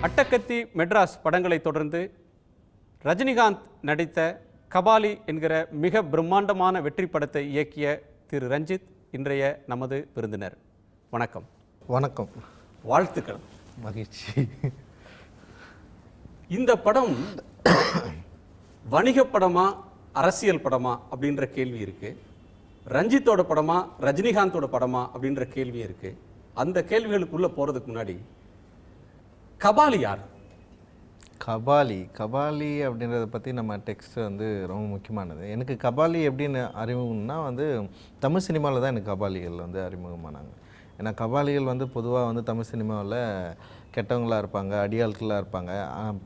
அட்டகத்தி மெட்ராஸ் படங்களை தொடர்ந்து ரஜினிகாந்த் நடித்த கபாலி என்கிற மிக பிரம்மாண்டமான வெற்றி படத்தை இயக்கிய திரு ரஞ்சித் இன்றைய நமது விருந்தினர். வணக்கம். வணக்கம். வாழ்த்துக்கள். மகிழ்ச்சி. இந்த படம் வணிக படமா அரசியல் படமா அப்படின்ற கேள்வி இருக்கு. ரஞ்சித்தோட படமா ரஜினிகாந்தோட படமா அப்படின்ற கேள்வி இருக்கு. அந்த கேள்விகளுக்குள்ள போறதுக்கு முன்னாடி கபாலி யார்? கபாலி அப்படின்றத பற்றி நம்ம டெக்ஸ்ட் வந்து ரொம்ப முக்கியமானது. எனக்கு கபாலி எப்படின்னு அறிமுகம்னா வந்து தமிழ் சினிமாவில் தான் எனக்கு கபாலிகள் வந்து அறிமுகமானாங்க. ஏன்னா கபாலிகள் வந்து பொதுவாக வந்து தமிழ் சினிமாவில் கெட்டவங்களாக இருப்பாங்க, அடியாட்களாக இருப்பாங்க.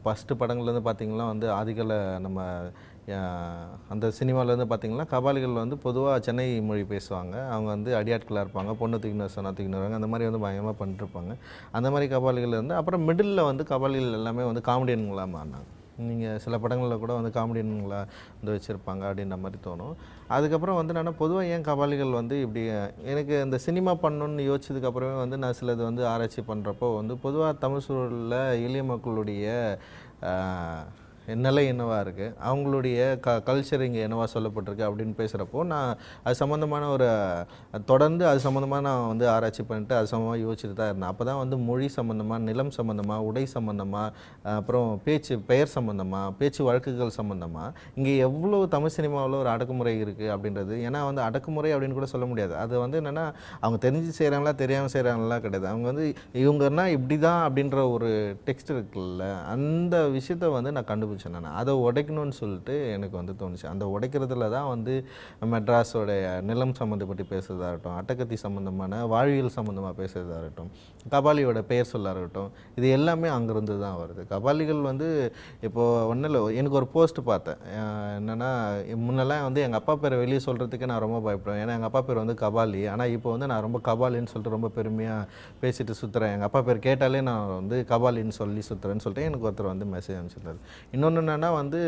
ஃபஸ்ட்டு படங்கள்லேருந்து பார்த்திங்கன்னா வந்து ஆதிகால நம்ம அந்த சினிமாவிலேருந்து பார்த்திங்கன்னா கபாலிகள் வந்து பொதுவாக சென்னை மொழி பேசுவாங்க. அவங்க வந்து அடியாட்களாக இருப்பாங்க, பொண்ணு தூக்கின்னு சொன்னா தூக்கின்னு வருவாங்க, அந்த மாதிரி வந்து பயங்கரமாக பண்ணிட்டுருப்பாங்க. அந்த மாதிரி கபாலிகள் இருந்து அப்புறம் மிடில் வந்து கபாலிகள் எல்லாமே வந்து காமெடியன்களாக மாறினாங்க. நீங்கள் சில படங்களில் கூட வந்து காமெடியன்களாக வந்து வச்சுருப்பாங்க அப்படின்ற மாதிரி தோணும். அதுக்கப்புறம் வந்து நான் பொதுவாக ஏன் கபாலிகள் வந்து இப்படி எனக்கு இந்த சினிமா பண்ணணுன்னு யோசிச்சதுக்கப்புறமே வந்து நான் சிலது வந்து ஆராய்ச்சி பண்ணுறப்போ வந்து பொதுவாக தமிழ் சூழலில் எளிய மக்களுடைய நிலை என்னவாக இருக்குது, அவங்களுடைய கல்ச்சர் இங்கே என்னவா சொல்லப்பட்டிருக்கு அப்படின்னு பேசுகிறப்போ நான் அது சம்மந்தமான தொடர்ந்து அது சம்மந்தமாக நான் வந்து ஆராய்ச்சி பண்ணிட்டு அது சம்மந்தமாக யோசிச்சுட்டு தான் இருந்தேன். அப்போ தான் வந்து மொழி சம்மந்தமாக, நிலம் சம்மந்தமாக, உடை சம்மந்தமாக, அப்புறம் பெயர் சம்மந்தமாக, பேச்சு வழக்குகள் சம்மந்தமாக இங்கே எவ்வளோ தமிழ் சினிமாவில் ஒரு அடக்குமுறை இருக்குது அப்படின்றது. ஏன்னா வந்து அடக்குமுறை அப்படின்னு கூட சொல்ல முடியாது. அது வந்து என்னென்னா அவங்க தெரிஞ்சு செய்கிறாங்களா தெரியாமல் செய்கிறாங்களா கிடையாது. அவங்க வந்து இவங்கன்னா இப்படி தான் அப்படின்ற ஒரு டெக்ஸ்ட் இருக்குல்ல, அந்த விஷயத்தை வந்து நான் கண்டுபிடிச்சேன். நான் அதை உடைக்கணும்னு சொல்லிட்டு எனக்கு வந்து தோணுச்சு. அந்த உடைக்கிறதுல தான் வந்து மெட்ராஸோடைய நிலம் சம்மந்தப்பட்டு பேசுறதா இருக்கட்டும், அட்டகத்தி சம்மந்தமான வாழ்வியல் சம்மந்தமாக பேசுறதா இருக்கட்டும், கபாலியோட பெயர் சொல்லா இருக்கட்டும், இது எல்லாமே அங்கேருந்து தான் வருது. கபாலிகள் வந்து இப்போது ஒன்றும் இல்லை, எனக்கு ஒரு போஸ்ட் பார்த்தேன். என்னென்னா முன்னெல்லாம் வந்து எங்கள் அப்பா பேரை வெளியே சொல்கிறதுக்கே நான் ரொம்ப பயப்படுவேன். ஏன்னா எங்கள் அப்பா பேர் வந்து கபாலி. ஆனால் இப்போ வந்து நான் ரொம்ப கபாலின்னு சொல்லிட்டு ரொம்ப பெருமையாக பேசிட்டு சுற்றுறேன். எங்கள் அப்பா பேர் கேட்டாலே நான் வந்து கபாலின்னு சொல்லி சுற்றுறேன்னு சொல்லிட்டு எனக்கு ஒருத்தர் வந்து மெசேஜ் அனுப்பிச்சிருந்தாரு. இன்னொன்று என்னென்னா வந்து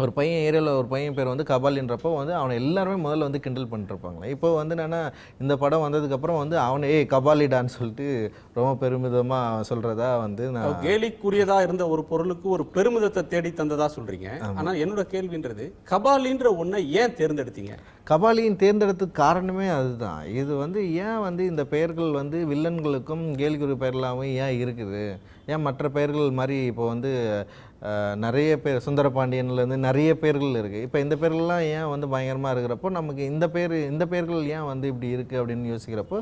ஒரு பையன் ஏரியாவில் ஒரு பையன் பேர் வந்து கபாலின்றப்போ வந்து அவனை எல்லாருமே முதல்ல வந்து கிண்டல் பண்ணிட்டுருப்பாங்களே. இப்போ வந்து என்னென்னா இந்த படம் வந்ததுக்கப்புறம் வந்து அவனை கபாலிடான்னு சொல்லிட்டு ரொம்ப பெருமிதமாக சொல்கிறதா வந்து நான் கேலிக்குரியதாக இருந்த ஒரு பொருளுக்கு ஒரு பெருமிதத்தை தேடி தந்ததா சொல்கிறீங்க. ஆனால் என்னோட கேள்வின்றது கபாலின்ற ஒன்றை ஏன் தேர்ந்தெடுத்தீங்க? கபாலியின் தேர்ந்தெடுத்ததுக்கு காரணமே அதுதான். இது வந்து ஏன் வந்து இந்த பெயர்கள் வந்து வில்லன்களுக்கும் கேலிக்குரிய பெயர்களாகவும் ஏன் இருக்குது, ஏன் மற்ற பெயர்கள் மாதிரி இப்போ வந்து நிறைய பேர் சுந்தரபாண்டியன்லேருந்து நிறைய பேர்கள் இருக்குது. இப்போ இந்த பேர்கள்லாம் ஏன் வந்து பயங்கரமாக இருக்கிறப்போ நமக்கு இந்த பெயர்கள் ஏன் வந்து இப்படி இருக்குது அப்படின்னு யோசிக்கிறப்போ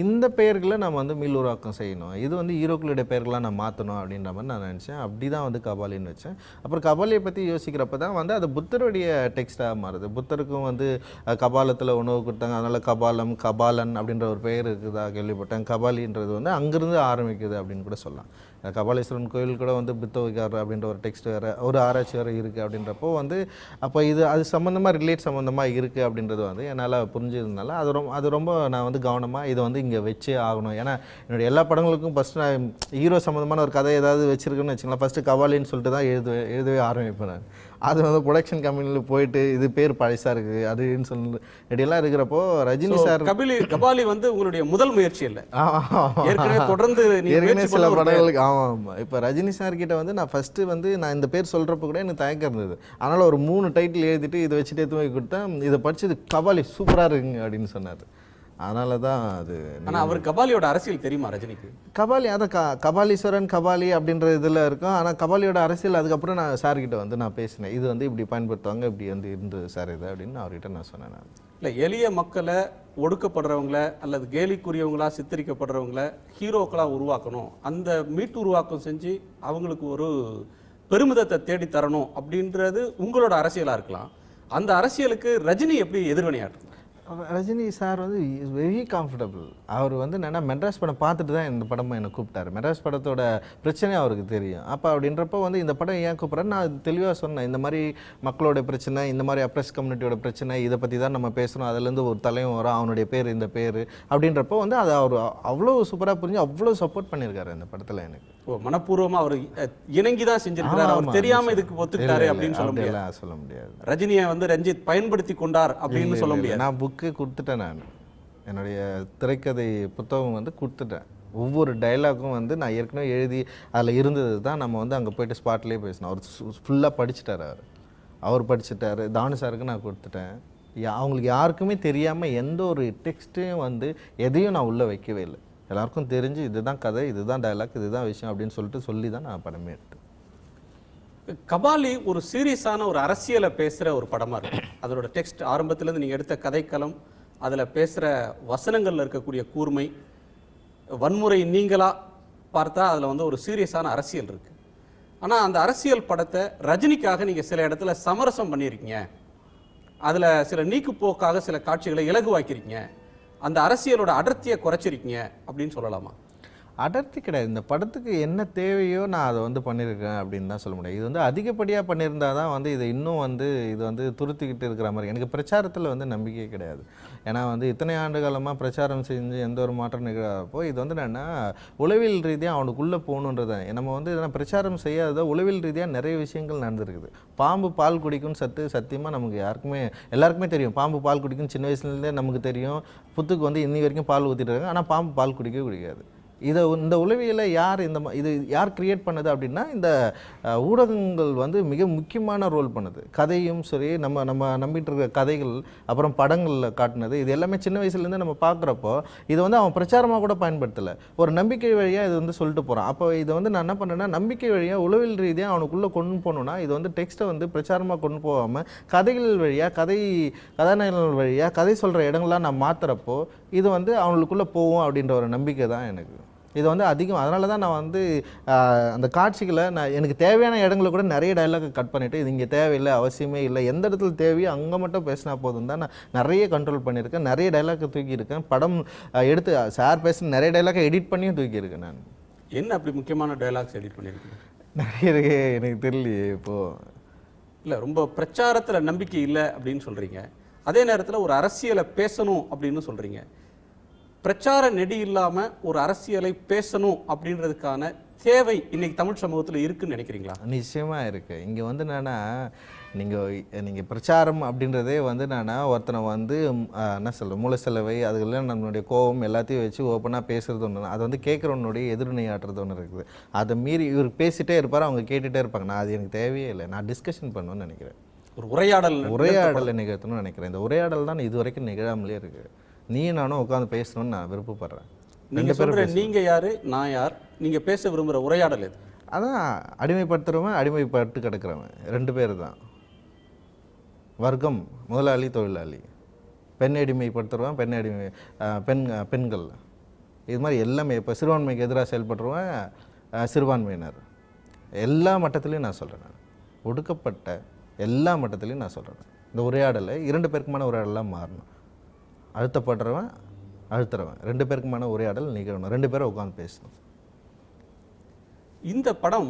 இந்த பெயர்களை நம்ம வந்து மீளுருவாக்கம் செய்யணும், இது வந்து ஹீரோக்களுடைய பெயர்களாக நான் மாற்றணும் அப்படின்ற மாதிரி நான் நினச்சேன். அப்படி தான் வந்து கபாலின்னு வச்சேன். அப்புறம் கபாலியை பற்றி யோசிக்கிறப்ப தான் வந்து அது புத்தருடைய டெக்ஸ்டாக மாறுது. புத்தருக்கும் வந்து கபாலத்தில் உணவு கொடுத்தாங்க, அதனால் கபாலன் அப்படின்ற ஒரு பெயர் இருக்குதா கேள்விப்பட்டேன். கபாலின்றது வந்து அங்கேருந்து ஆரம்பிக்குது அப்படின்னு கூட சொல்லலாம். கபாலீஸ்வரன் கோயில் கூட வந்து புத்த விகார் அப்படின்ற ஒரு டெக்ஸ்ட் வேறு, ஒரு ஆராய்ச்சி வேறு இருக்குது அப்படின்றப்போ வந்து அப்போ இது அது சம்மந்தமாக சம்மந்தமாக இருக்குது அப்படின்றது வந்து என்னால் புரிஞ்சதுனால அது ரொம்ப நான் வந்து கவனமாக இதை வந்து இங்கே வச்சே ஆகணும். ஏன்னா என்னுடைய எல்லா படங்களுக்கும் ஃபஸ்ட்டு நான் ஹீரோ சம்மந்தமான ஒரு கதை ஏதாவது வச்சுருக்குன்னு வச்சுக்கலாம், ஃபஸ்ட்டு கபாலின்னு சொல்லிட்டு தான் எழுதவே ஆரம்பிப்பேன் நான். அது வந்து ப்ரொடக்ஷன் கம்பெனியில் போயிட்டு இது பேர் பழசாக இருக்குது அதுன்னு சொல்லி ரெடியெல்லாம் இருக்கிறப்போ ரஜினி சார் கபாலி வந்து உங்களுடைய முதல் முயற்சி இல்லை, தொடர்ந்து சில படங்களுக்கு. ஆமாம், இப்போ ரஜினி சார் கிட்ட வந்து நான் ஃபஸ்ட்டு வந்து நான் இந்த பேர் சொல்கிறப்ப கூட எனக்கு தயக்கம் இருந்தது. அதனால் ஒரு 3 டைட்டில் எழுதிட்டு இதை வச்சுட்டு எடுத்து போய் கொடுத்தேன். இதை படிச்சது கபாலி சூப்பராக இருக்குங்க அப்படின்னு சொன்னார். அதனால தான் அது. ஆனால் அவர் கபாலியோட அரசியல் தெரியுமா ரஜினிக்கு? கபாலி அதை கபாலீஸ்வரன் கபாலி அப்படின்ற இதில் இருக்கும். ஆனால் கபாலியோட அரசியல் அதுக்கப்புறம் நான் சார்கிட்ட வந்து நான் பேசினேன், இது வந்து இப்படி பயன்படுத்துவாங்க, இப்படி வந்து இருந்தது சார் இது அப்படின்னு அவர்கிட்ட நான் சொன்னேன். நான் இல்லை, எளிய மக்களை ஒடுக்கப்படுறவங்கள அல்லது கேலிக்குரியவங்களா சித்தரிக்கப்படுறவங்கள ஹீரோக்களாக உருவாக்கணும், அந்த மீட்டு உருவாக்கம் செஞ்சு அவங்களுக்கு ஒரு பெருமிதத்தை தேடி தரணும் அப்படின்றது உங்களோட அரசியலாக இருக்கலாம். அந்த அரசியலுக்கு ரஜினி எப்படி எதிர்வினையாற்றும்? ரஜினி சார் வந்து இஸ் வெரி கம்ஃபர்டபுள். அவர் வந்து என்னென்னா மெட்ராஸ் படம் பார்த்துட்டு தான் இந்த படமாக என்னை கூப்பிட்டாரு. மெட்ராஸ் படத்தோட பிரச்சனையும் அவருக்கு தெரியும். அப்போ அப்படின்றப்போ வந்து இந்த படம் ஏன் கூப்பிட்றேன் நான் தெளிவாக சொன்னேன், இந்த மாதிரி மக்களோட பிரச்சனை, இந்த மாதிரி அப்ரஸ் கம்யூனிட்டியோட பிரச்சனை, இதை பற்றி தான் நம்ம பேசணும், அதுலேருந்து ஒரு தலைவன் வரும், அவனுடைய பேர் இந்த பேர் அப்படின்றப்போ வந்து அதை அவர் அவ்வளோ சூப்பராக புரிஞ்சு அவ்வளோ சப்போர்ட் பண்ணியிருக்காரு இந்த படத்தில். எனக்கு மனப்பூர்வமாக அவர் இணங்கி தான் செஞ்சிருக்காரு, அவர் தெரியாம இதுக்கு ஒத்துக்கிட்டாரு அப்படின்னு சொல்ல முடியாது. ரஜினியை வந்து ரஞ்சித் பயன்படுத்தி கொண்டார் அப்படின்னு சொல்ல முடியாது. நான் புக்கு கொடுத்துட்டேன், நான் என்னுடைய திரைக்கதை புத்தகம் வந்து கொடுத்துட்டேன். ஒவ்வொரு டைலாக்கும் வந்து நான் ஏற்கனவே எழுதி அதில் இருந்தது தான் நம்ம வந்து அங்கே போயிட்டு ஸ்பாட்லேயே பேசினோம். அவர் ஃபுல்லாக படிச்சுட்டார். அவர் படிச்சுட்டார். தானு சாருக்கு நான் கொடுத்துட்டேன். அவங்களுக்கு யாருக்குமே தெரியாமல் எந்த ஒரு டெக்ஸ்ட்டையும் வந்து எதையும் நான் உள்ளே வைக்கவே இல்லை. எல்லாருக்கும் தெரிஞ்சு இதுதான் கதை, இதுதான் டைலாக், இதுதான் விஷயம் அப்படின்னு சொல்லி தான் நான் படமே எடுத்தேன். கபாலி ஒரு சீரியஸான ஒரு அரசியலை பேசுகிற ஒரு படமாக இருக்கும். அதோட டெக்ஸ்ட் ஆரம்பத்திலேருந்து நீங்கள் எடுத்த கதைக்களம், அதில் பேசுகிற வசனங்களில் இருக்கக்கூடிய கூர்மை, வன்முறை நீங்களாக பார்த்தா அதில் வந்து ஒரு சீரியஸான அரசியல் இருக்குது. ஆனால் அந்த அரசியல் படத்தை ரஜினிக்காக நீங்கள் சில இடத்துல சமரசம் பண்ணியிருக்கீங்க, அதில் சில நீக்குப்போக்காக சில காட்சிகளை இலகுவாக்கியிருக்கீங்க, அந்த அரசியலோட அடர்த்தியை குறைச்சிருக்கீங்க அப்படின்னு சொல்லலாமா? அடர்த்தி கிடையாது. இந்த படத்துக்கு என்ன தேவையோ நான் அதை வந்து பண்ணியிருக்கேன் அப்படின்னு தான் சொல்ல முடியும். இது வந்து அதிகப்படியாக பண்ணியிருந்தா தான் வந்து இது இன்னும் வந்து இது வந்து துருத்திக்கிட்டு இருக்கிற மாதிரி. எனக்கு பிரச்சாரத்தில் வந்து நம்பிக்கையே கிடையாது. ஏன்னா வந்து இத்தனை ஆண்டு காலமாக பிரச்சாரம் செஞ்சு எந்த ஒரு மாற்றம் நிகழப்போ இது வந்து என்னென்னா உளவியல் ரீதியாக அவனுக்குள்ளே போகணுன்றது. நம்ம வந்து இதெல்லாம் பிரச்சாரம் செய்யாத உளவியல் ரீதியாக நிறைய விஷயங்கள் நடந்திருக்குது. பாம்பு பால் குடிக்கும்னு சத்தியமாக நமக்கு எல்லாருக்குமே தெரியும். பாம்பு பால் குடிக்கும் சின்ன வயசுலேருந்தே நமக்கு தெரியும். புத்துக்கு வந்து இன்னி வரைக்கும் பால் ஊற்றிட்டு இருக்காங்க. ஆனால் பாம்பு பால் குடிக்கவே குடிக்காது. இந்த உளவியலை இது யார் கிரியேட் பண்ணுது அப்படின்னா இந்த ஊடகங்கள் வந்து மிக முக்கியமான ரோல் பண்ணுது. கதையும் சரி, நம்ம நம்பிட்டு இருக்க கதைகள், அப்புறம் படங்களில் காட்டினது, இது எல்லாமே சின்ன வயசுலேருந்து நம்ம பார்க்குறப்போ இது வந்து அவன் பிரச்சாரமாக கூட பயன்படுத்தலை, ஒரு நம்பிக்கை வழியாக இது வந்து சொல்லிட்டு போகிறான். அப்போ இதை வந்து நான் என்ன பண்ணேன்னா நம்பிக்கை வழியாக உளவியல் ரீதியாக அவனுக்குள்ளே கொண்டு போகணுன்னா இது வந்து டெக்ஸ்ட்டை வந்து பிரச்சாரமாக கொண்டு போகாமல் கதைகள் வழியாக கதாநாயகர்கள் வழியாக கதை சொல்கிற இடங்கள்லாம் நான் மாற்றுறப்போ இது வந்து அவங்களுக்குள்ளே போகும் அப்படின்ற ஒரு நம்பிக்கை தான் எனக்கு. இது வந்து அதிகம். அதனால தான் நான் வந்து அந்த காட்சிகளை எனக்கு தேவையான இடங்களை கூட நிறைய டைலாக் கட் பண்ணிவிட்டு இது இங்கே தேவையில்லை, அவசியமே இல்லை, எந்த இடத்துல தேவையோ அங்கே மட்டும் பேசினா போதும் தான் நான் நிறைய கண்ட்ரோல் பண்ணியிருக்கேன். நிறைய டைலாக்கை தூக்கியிருக்கேன். படம் எடுத்து சார் பேசி நிறைய டைலாக்கை எடிட் பண்ணியும் தூக்கியிருக்கேன். நான் என்ன அப்படி முக்கியமான டைலாக்ஸ் எடிட் பண்ணியிருக்கேன்? நிறைய இருக்கு, எனக்கு தெரியலையே இப்போது. இல்லை, ரொம்ப பிரச்சாரத்தில் நம்பிக்கை இல்லை அப்படின்னு சொல்கிறீங்க, அதே நேரத்தில் ஒரு அரசியலை பேசணும் அப்படின்னு சொல்கிறீங்க. பிரச்சார நெடி இல்லாமல் ஒரு அரசியலை பேசணும் அப்படின்றதுக்கான தேவை இன்னைக்கு தமிழ் சமூகத்தில் இருக்குன்னு நினைக்கிறீங்களா? நிச்சயமாக இருக்குது. இங்கே வந்து என்னென்னா நீங்கள் பிரச்சாரம் அப்படின்றதே வந்து என்னென்னா ஒருத்தனை வந்து என்ன சொல்கிற மூல செலவை அதுக்கெல்லாம் நம்மளுடைய கோபம் எல்லாத்தையும் வச்சு ஓப்பனாக பேசுகிறது ஒன்று, அதை வந்து கேட்குறவனுடைய எதிர்வினை ஆட்டுறது ஒன்று இருக்குது. அதை மீறி இவர் பேசிகிட்டே இருப்பார், அவங்க கேட்டுகிட்டே இருப்பாங்க. நான் அது எனக்கு தேவையே இல்லை, நான் டிஸ்கஷன் பண்ணணும்னு நினைக்கிறேன். ஒரு உரையாடலை நிகழ்த்தணும்னு நினைக்கிறேன். இந்த உரையாடல் தான் இது வரைக்கும் நிகழாமலே இருக்குது. நீ நானும் உட்காந்து பேசணும்னு நான் விருப்பப்படுறேன். நீங்க யாரு, நான் யார், நீங்க பேச விரும்புகிற உரையாடல் எது? அதான் அடிமைப்படுத்துறவன், அடிமைப்பட்டு கிடக்கிறவன், 2 பேர் தான். வர்க்கம், முதலாளி, தொழிலாளி. பெண் அடிமைப்படுத்துறவன், பெண்கள், இது மாதிரி எல்லாமே. இப்போ சிறுபான்மைக்கு எதிராக செயல்படுறவன் சிறுபான்மையினர். எல்லா மட்டத்திலையும் நான் சொல்கிறேன், ஒடுக்கப்பட்ட எல்லா மட்டத்திலையும் நான் சொல்கிறேன். இந்த உரையாடலை 2 பேருக்குமான உரையாடலாம் மாறணும். அழுத்தப்படுறவன், அழுத்துறவன், 2 பேருக்குமான உரையாடல் நிகழணும். 2 பேரும் உட்காந்து பேசணும். இந்த படம்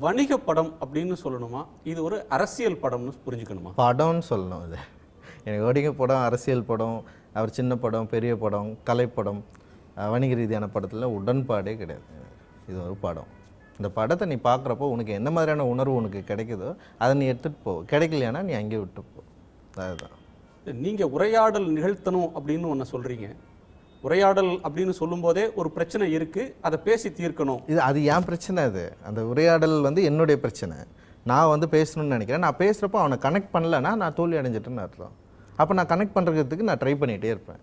வணிக படம் அப்படின்னு சொல்லணுமா, இது ஒரு அரசியல் படம்னு புரிஞ்சுக்கணுமா? படம்னு சொல்லணும். இது எனக்கு வணிக படம், அரசியல் படம், அவர் சின்ன படம், பெரிய படம், கலைப்படம், வணிக ரீதியான படத்தில் உடன்பாடே கிடையாது. இது ஒரு படம். இந்த படத்தை நீ பார்க்குறப்போ உனக்கு என்ன மாதிரியான உணர்வு உனக்கு கிடைக்குதோ அதை நீ எடுத்துகிட்டு போ, கிடைக்கலையானா நீ அங்கேயே விட்டு போ. அதுதான். நீங்கள் உரையாடல் நிகழ்த்தணும் அப்படின்னு ஒன்று சொல்கிறீங்க. உரையாடல் அப்படின்னு சொல்லும்போதே ஒரு பிரச்சனை இருக்குது, அதை பேசி தீர்க்கணும். அது என் பிரச்சனை. அந்த உரையாடல் வந்து என்னுடைய பிரச்சனை. நான் வந்து பேசணும்னு நினைக்கிறேன். நான் பேசுகிறப்போ அவனை கனெக்ட் பண்ணலைன்னா நான் தோல்வி அடைஞ்சிட்டேன்னு அர்த்தம். அப்போ நான் கனெக்ட் பண்ணுறதுக்கு நான் ட்ரை பண்ணிகிட்டே இருப்பேன்.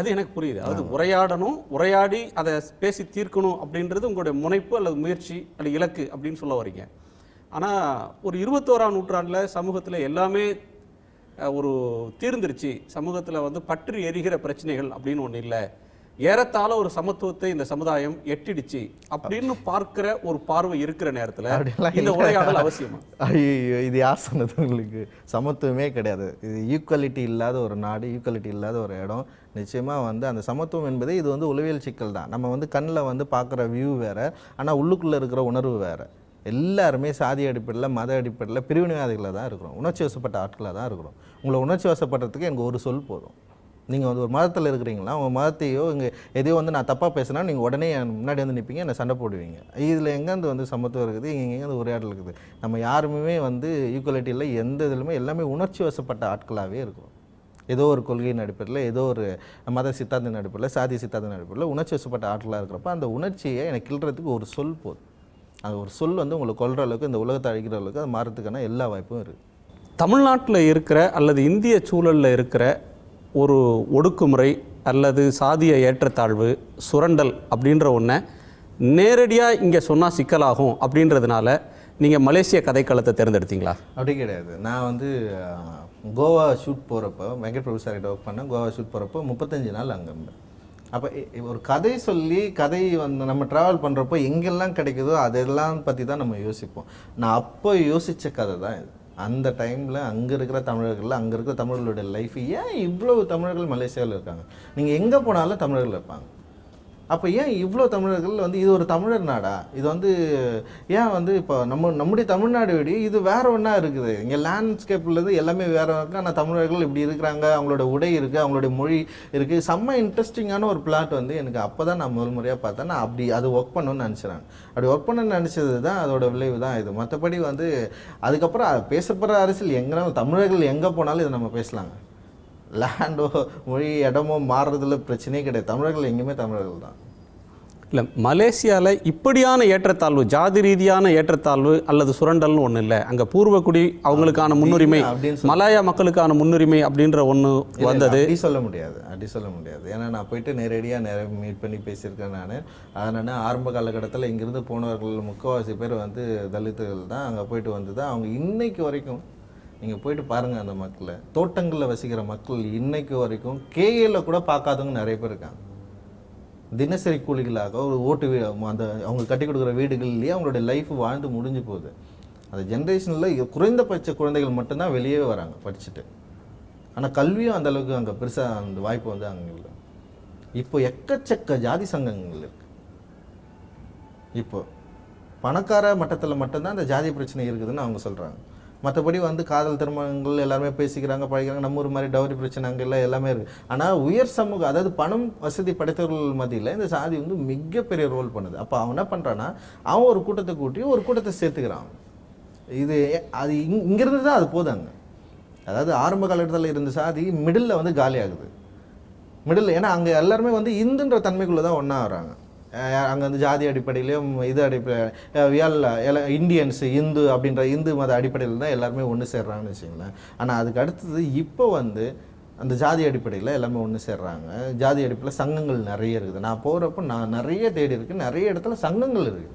அது எனக்கு புரியுது. அது உரையாடணும், உரையாடி அதை பேசி தீர்க்கணும் அப்படின்றது உங்களுடைய முனைப்பு அல்லது முயற்சி அல்லது இலக்கு அப்படின்னு சொல்ல வரீங்க. ஆனால் ஒரு 21ஆம் நூற்றாண்டில் சமூகத்தில் எல்லாமே ஒரு தீர்ந்துருச்சு, சமூகத்தில் வந்து பற்றி எரிகிற பிரச்சனைகள் அப்படின்னு ஒன்று இல்லை, ஏறத்தாழ ஒரு சமத்துவத்தை இந்த சமுதாயம் எட்டிடுச்சு அப்படின்னு பார்க்கிற ஒரு பார்வை இருக்கிற நேரத்தில் இந்த உரையாடல் அவசியமா? ஐயோ, இது யார் சொன்னது? உங்களுக்கு சமத்துவமே கிடையாது. இது ஈக்குவலிட்டி இல்லாத ஒரு நாடு, ஈக்குவலிட்டி இல்லாத ஒரு இடம். நிச்சயமாக வந்து அந்த சமத்துவம் என்பது இது வந்து உளவியல் சிக்கல் தான். நம்ம வந்து கண்ணில் வந்து பார்க்குற வியூ வேறு, ஆனால் உள்ளுக்குள்ளே இருக்கிற உணர்வு வேறு. எல்லாருமே சாதி அடிப்படையில், மத அடிப்படையில் பிரிவினைவாதிகளாக தான் இருக்கிறோம், உணர்ச்சி வசப்பட்ட ஆட்களாக தான் இருக்கிறோம். உங்களை உணர்ச்சி வசப்படுறதுக்கு எனக்கு ஒரு சொல் போதும். நீங்கள் வந்து ஒரு மதத்தில் இருக்கிறீங்களா, உங்கள் மதத்தையோ இங்கே எதையோ வந்து நான் தப்பாக பேசினா நீங்கள் உடனே முன்னாடி வந்து நிற்பீங்க, என்னை சண்டை போடுவீங்க. இதில் எங்கேருந்து வந்து சமத்துவம் இருக்குது, எங்கேருந்து உரையாடல் இருக்குது? நம்ம யாருமே வந்து ஈக்குவலிட்டியில் எந்த இதுலையுமே எல்லாமே உணர்ச்சி வசப்பட்ட ஆட்களாகவே இருக்கும். ஏதோ ஒரு கொள்கையின் அடிப்படையில், ஏதோ ஒரு மத சித்தாந்தின் அடிப்படையில், சாதி சித்தாந்தின் அடிப்படையில் உணர்ச்சி வசப்பட்ட ஆற்றலாக இருக்கிறப்ப அந்த உணர்ச்சியை எனக்கு கிள்றதுக்கு ஒரு சொல் போதும். அந்த ஒரு சொல் வந்து உங்களை கொல்ற அளவுக்கு, இந்த உலகத்தை அழிக்கிற அளவுக்கு அது மாறதுக்கான எல்லா வாய்ப்பும் இருக்குது. தமிழ்நாட்டில் இருக்கிற அல்லது இந்திய சூழலில் இருக்கிற ஒரு ஒடுக்குமுறை அல்லது சாதிய ஏற்றத்தாழ்வு, சுரண்டல் அப்படின்ற ஒன்றை நேரடியாக இங்கே சொன்னால் சிக்கலாகும் அப்படின்றதுனால நீங்கள் மலேசிய கதைக்களத்தை தேர்ந்தெடுத்தீங்களா? அப்படி கிடையாது. நான் வந்து கோவா ஷூட் போகிறப்போ, வெங்கட் பிரபு சார்கிட்ட ஒர்க் பண்ணேன். கோவா ஷூட் போகிறப்போ 35 நாள் அங்கே இருந்தேன். அப்போ ஒரு கதை சொல்லி, கதை வந்து நம்ம ட்ராவல் பண்ணுறப்போ எங்கெல்லாம் கிடைக்குதோ அதெல்லாம் பற்றி தான் நம்ம யோசிப்போம். நான் அப்போ யோசித்த கதை தான் இது. அந்த டைமில் அங்கே இருக்கிற தமிழர்கள், அங்கே இருக்கிற தமிழர்களுடைய லைஃப், ஏன் இவ்வளோ தமிழர்கள் மலேசியாவில் இருக்காங்க, நீங்கள் எங்கே போனாலும் தமிழர்கள் இருப்பாங்க. அப்போ ஏன் இவ்வளோ தமிழர்கள் வந்து இது ஒரு தமிழர் நாடா, இது வந்து ஏன் வந்து இப்போ நம்முடைய தமிழ்நாடு விட இது வேற ஒன்றா இருக்குது. இங்கே லேண்ட்ஸ்கேப்லேருந்து எல்லாமே வேற இருக்குது. ஆனால் தமிழர்கள் இப்படி இருக்கிறாங்க, அவங்களோட உடை இருக்குது, அவங்களுடைய மொழி இருக்குது. செம்ம இன்ட்ரெஸ்டிங்கான ஒரு பிளாட் வந்து எனக்கு அப்போ தான் நான் முதல் முறையாக பார்த்தேன். நான் அப்படி அது ஒர்க் பண்ணணும்னு நினச்சிறேன். அப்படி ஒர்க் பண்ணணும்னு நினச்சது தான் அதோட விளைவு தான் இது. மற்றபடி வந்து அதுக்கப்புறம் பேசப்படுற அரசியல் எங்கன்னா தமிழர்கள் எங்கே போனாலும் இதை நம்ம பேசலாங்க. லேண்டோ, மொழி, இடமோ மாறுறதுல பிரச்சனையே கிடையாது. தமிழர்கள் எங்கேயுமே தமிழர்கள் தான். இல்லை, மலேசியாவில் இப்படியான ஏற்றத்தாழ்வு, ஜாதி ரீதியான ஏற்றத்தாழ்வு அல்லது சுரண்டல்னு ஒன்றும் இல்லை. அங்கே பூர்வக்குடி அவங்களுக்கான முன்னுரிமை, மலாயா மக்களுக்கான முன்னுரிமை அப்படின்ற ஒன்று வந்தது. அப்படி சொல்ல முடியாது. ஏன்னா நான் போயிட்டு நேரடியாக மீட் பண்ணி பேசியிருக்கேன். நான் அதனால் ஆரம்ப காலகட்டத்தில் இங்கேருந்து போனவர்கள் முக்கால்வாசி பேர் வந்து தலித்துகள் தான். அங்கே போயிட்டு வந்து தான் அவங்க இன்னைக்கு வரைக்கும், நீங்கள் போயிட்டு பாருங்கள், அந்த மக்களை, தோட்டங்களில் வசிக்கிற மக்கள் இன்னைக்கு வரைக்கும் கேஏல கூட பார்க்காதவங்க நிறைய பேர் இருக்காங்க. தினசரி கூலிகளாக ஒரு ஓட்டு வீடு, அந்த அவங்க கட்டி கொடுக்குற வீடுகள்லேயே அவங்களுடைய லைஃப் வாழ்ந்து முடிஞ்சு போகுது. அந்த ஜென்ரேஷனில் குறைந்தபட்ச குழந்தைகள் மட்டும்தான் வெளியே வராங்க படிச்சுட்டு. ஆனால் கல்வியும் அந்த அளவுக்கு அங்கே பெருசாக அந்த வாய்ப்பு வந்து அங்கே இல்லை. இப்போ எக்கச்சக்க ஜாதி சங்கங்கள் இருக்கு. இப்போ பணக்கார மட்டத்தில் மட்டும்தான் அந்த ஜாதி பிரச்சனை இருக்குதுன்னு அவங்க சொல்கிறாங்க. மற்றபடி வந்து காதல் திருமணங்கள் எல்லாருமே பேசிக்கிறாங்க, பழகிறாங்க. நம்ம ஒரு மாதிரி டவுரி பிரச்சனை அங்கெல்லாம் எல்லாமே இருக்குது. ஆனால் உயர் சமூகம், அதாவது பணம் வசதி படைத்தவர்கள் மத்தியில் இந்த சாதி வந்து மிகப்பெரிய ரோல் பண்ணுது. அப்போ அவன் என்ன பண்ணுறான்னா, அவன் ஒரு கூட்டத்தை கூட்டி ஒரு கூட்டத்தை சேர்த்துக்கிறான். இது அது இங்கிருந்து தான் அது போதாங்க. அதாவது ஆரம்ப காலகட்டத்தில் இருந்த சாதி மிடில் வந்து காலி ஆகுது. மிடில், ஏன்னா அங்கே எல்லாருமே வந்து இந்துன்ற தன்மைக்குள்ளே தான் ஒன்றா வராங்க. அங்கே வந்து ஜாதி அடிப்படையிலையும் இது அடிப்படையில் இந்தியன்ஸு, இந்து அப்படின்ற இந்து மத அடிப்படையில் தான் எல்லாருமே ஒன்று சேர்றாங்கன்னு வச்சுங்களேன். ஆனால் அதுக்கு அடுத்தது இப்போ வந்து அந்த ஜாதி அடிப்படையில் எல்லாமே ஒன்று சேர்றாங்க. ஜாதி அடிப்படையில் சங்கங்கள் நிறைய இருக்குது. நான் போகிறப்போ நான் நிறைய தேடி இருக்குது, நிறைய இடத்துல சங்கங்கள் இருக்குது,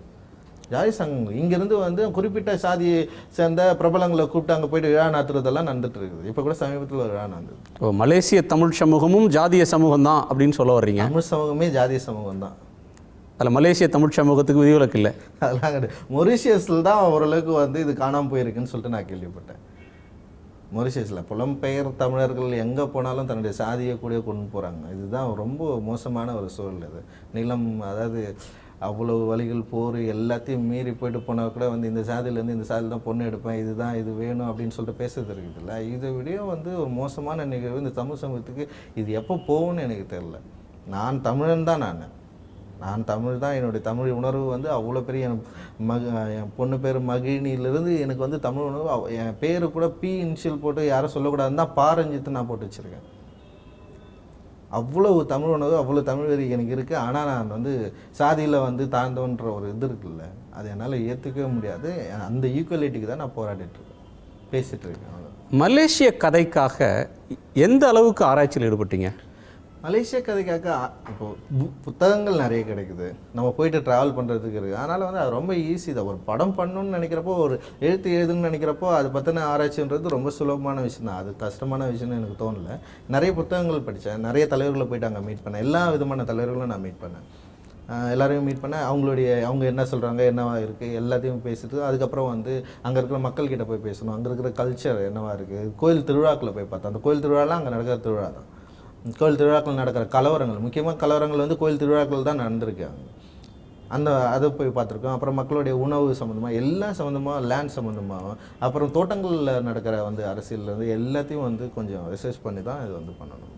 ஜாதி சங்கங்கள். இங்கேருந்து வந்து குறிப்பிட்ட சாதியை சேர்ந்த பிரபலங்களை கூப்பிட்டு அங்கே போயிட்டு விழா நடத்துறதெல்லாம் நடந்துட்டு இருக்குது. இப்போ கூட சமீபத்தில் ஒரு விழா நடந்தது. மலேசிய தமிழ் சமூகமும் ஜாதிய சமூகம் தான் அப்படின்னு சொல்ல வர்றீங்க? தமிழ் சமூகமே ஜாதிய சமூகம் தான். அதில் மலேசிய தமிழ் சமூகத்துக்கு விதிவிலக்கு இல்லை. அதெல்லாம் கிடையாது. மொரிஷியஸில் தான் ஓரளவுக்கு வந்து இது காணாமல் போயிருக்குன்னு சொல்லிட்டு நான் கேள்விப்பட்டேன். மொரிஷியஸில் புலம்பெயர் தமிழர்கள் எங்கே போனாலும் தன்னுடைய சாதியை கூட கொண்டு போகிறாங்க. இதுதான் ரொம்ப மோசமான ஒரு சூழல். இது நிலம், அதாவது அவ்வளோ வழிகள், போர் எல்லாத்தையும் மீறி போயிட்டு போனால் கூட வந்து இந்த சாதியிலேருந்து இந்த சாதியில் தான் பொண்ணு எடுப்பேன், இதுதான் இது வேணும் அப்படின்னு சொல்லிட்டு பேசுறது இருக்குதுல்ல. இதை விட வந்து ஒரு மோசமான நிகழ்வு இந்த தமிழ் சமூகத்துக்கு. இது எப்போ போகும்னு எனக்கு தெரியல. நான் தமிழன் தான், நான் தமிழ் தான். என்னுடைய தமிழ் உணர்வு வந்து அவ்வளோ பெரிய என் பொண்ணு பேர் மகிழினிலிருந்து எனக்கு வந்து தமிழ் உணர்வு. என் பேர் கூட பி இனிஷியல் போட்டு யாரும் சொல்லக்கூடாதுன்னு தான் பாரஞ்சித்து நான் போட்டு வச்சுருக்கேன். அவ்வளோ தமிழ் உணர்வு, அவ்வளோ தமிழ் வரி எனக்கு இருக்குது. ஆனால் நான் வந்து சாதியில் வந்து தாழ்ந்தவன்ற ஒரு இது இருக்குல்ல, அது என்னால் ஏற்றுக்கவே முடியாது. அந்த ஈக்குவலிட்டிக்கு தான் நான் போராடிட்டுருக்கேன், பேசிகிட்டு இருக்கேன். மலேசிய கதைக்காக எந்த அளவுக்கு ஆராய்ச்சியில் ஈடுபட்டீங்க? மலேசியா கதைக்காக இப்போது புத்தகங்கள் நிறைய கிடைக்குது, நம்ம போயிட்டு ட்ராவல் பண்ணுறதுக்கு இருக்குது. அதனால் வந்து அது ரொம்ப ஈஸி தான். ஒரு படம் பண்ணணும்னு நினைக்கிறப்போ, ஒரு எழுத்து எழுதுன்னு நினைக்கிறப்போ அது பற்றின ஆராய்ச்சின்றது ரொம்ப சுலபமான விஷயம் தான். அது கஷ்டமான விஷயம்னு எனக்கு தோணலை. நிறைய புத்தகங்கள் படித்தேன், நிறைய தலைவர்களை போயிட்டு அங்கே மீட் பண்ணேன். எல்லா விதமான தலைவர்களும் நான் மீட் பண்ணேன். எல்லாரையும் மீட் பண்ணேன். அவங்க என்ன சொல்கிறாங்க, என்னவா இருக்குது எல்லாத்தையும் பேசிட்டு, அதுக்கப்புறம் வந்து அங்கே இருக்கிற மக்கள்கிட்ட போய் பேசணும். அங்கே இருக்கிற கல்ச்சர் என்னவா இருக்குது. கோயில் திருவிழாக்களை போய் பார்த்தேன். அந்த கோயில் திருவிழாலாம் அங்கே நடக்கிற திருவிழா தான். கோயில் திருவிழாக்கள் நடக்கிற கலவரங்கள், முக்கியமாக கலவரங்கள் வந்து கோயில் திருவிழாக்கள் தான் நடந்திருக்காங்க. அதை போய் பார்த்துருக்கோம். அப்புறம் மக்களுடைய உணவு சம்மந்தமாக, எல்லாம் சம்மந்தமாக, லேண்ட் சம்மந்தமாக, அப்புறம் தோட்டங்களில் நடக்கிற வந்து அரசியல் வந்து எல்லாத்தையும் வந்து கொஞ்சம் ரிசர்ச் பண்ணி தான் இது வந்து பண்ணணும்.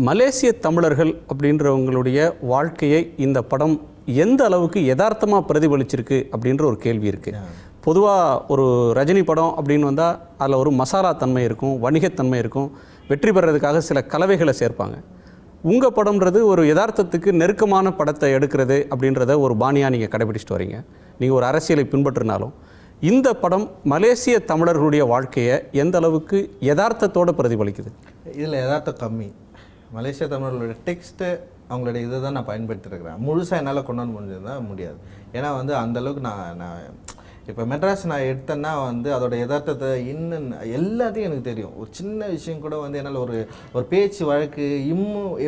மலேசிய தமிழர்கள் அப்படின்றவங்களுடைய வாழ்க்கையை இந்த படம் எந்த அளவுக்கு யதார்த்தமாக பிரதிபலிச்சிருக்கு அப்படின்ற ஒரு கேள்வி இருக்குது. பொதுவாக ஒரு ரஜினி படம் அப்படின்னு வந்தால் அதில் ஒரு மசாலா தன்மை இருக்கும், வணிகத்தன்மை இருக்கும், வெற்றி பெறதுக்காக சில கலவைகளை சேர்ப்பாங்க. உங்கள் படம்ன்றது ஒரு யதார்த்தத்துக்கு நெருக்கமான படத்தை எடுக்கிறது அப்படின்றத ஒரு பாணியாக நீங்கள் கடைபிடிச்சிட்டு வரீங்க. நீங்கள் ஒரு அரசியலை பின்பற்றினாலும் இந்த படம் மலேசிய தமிழர்களுடைய வாழ்க்கையை எந்த அளவுக்கு யதார்த்தத்தோடு பிரதிபலிக்குது? இதில் யதார்த்தம் கம்மி. மலேசிய தமிழர்களுடைய டெக்ஸ்ட்டு அவங்களுடைய இதை தான் நான் பயன்படுத்திருக்கிறேன். முழுசாக என்னால் கொண்டு வந்து முடிஞ்சதுதான் முடியாது. ஏன்னா வந்து அந்தளவுக்கு நான் இப்போ மெட்ராஸ் நான் எடுத்தேன்னா வந்து அதோட யதார்த்தத்தை இன்னும் எல்லாத்தையும் எனக்கு தெரியும். ஒரு சின்ன விஷயம் கூட வந்து என்னால் ஒரு பேச்சு வழக்கு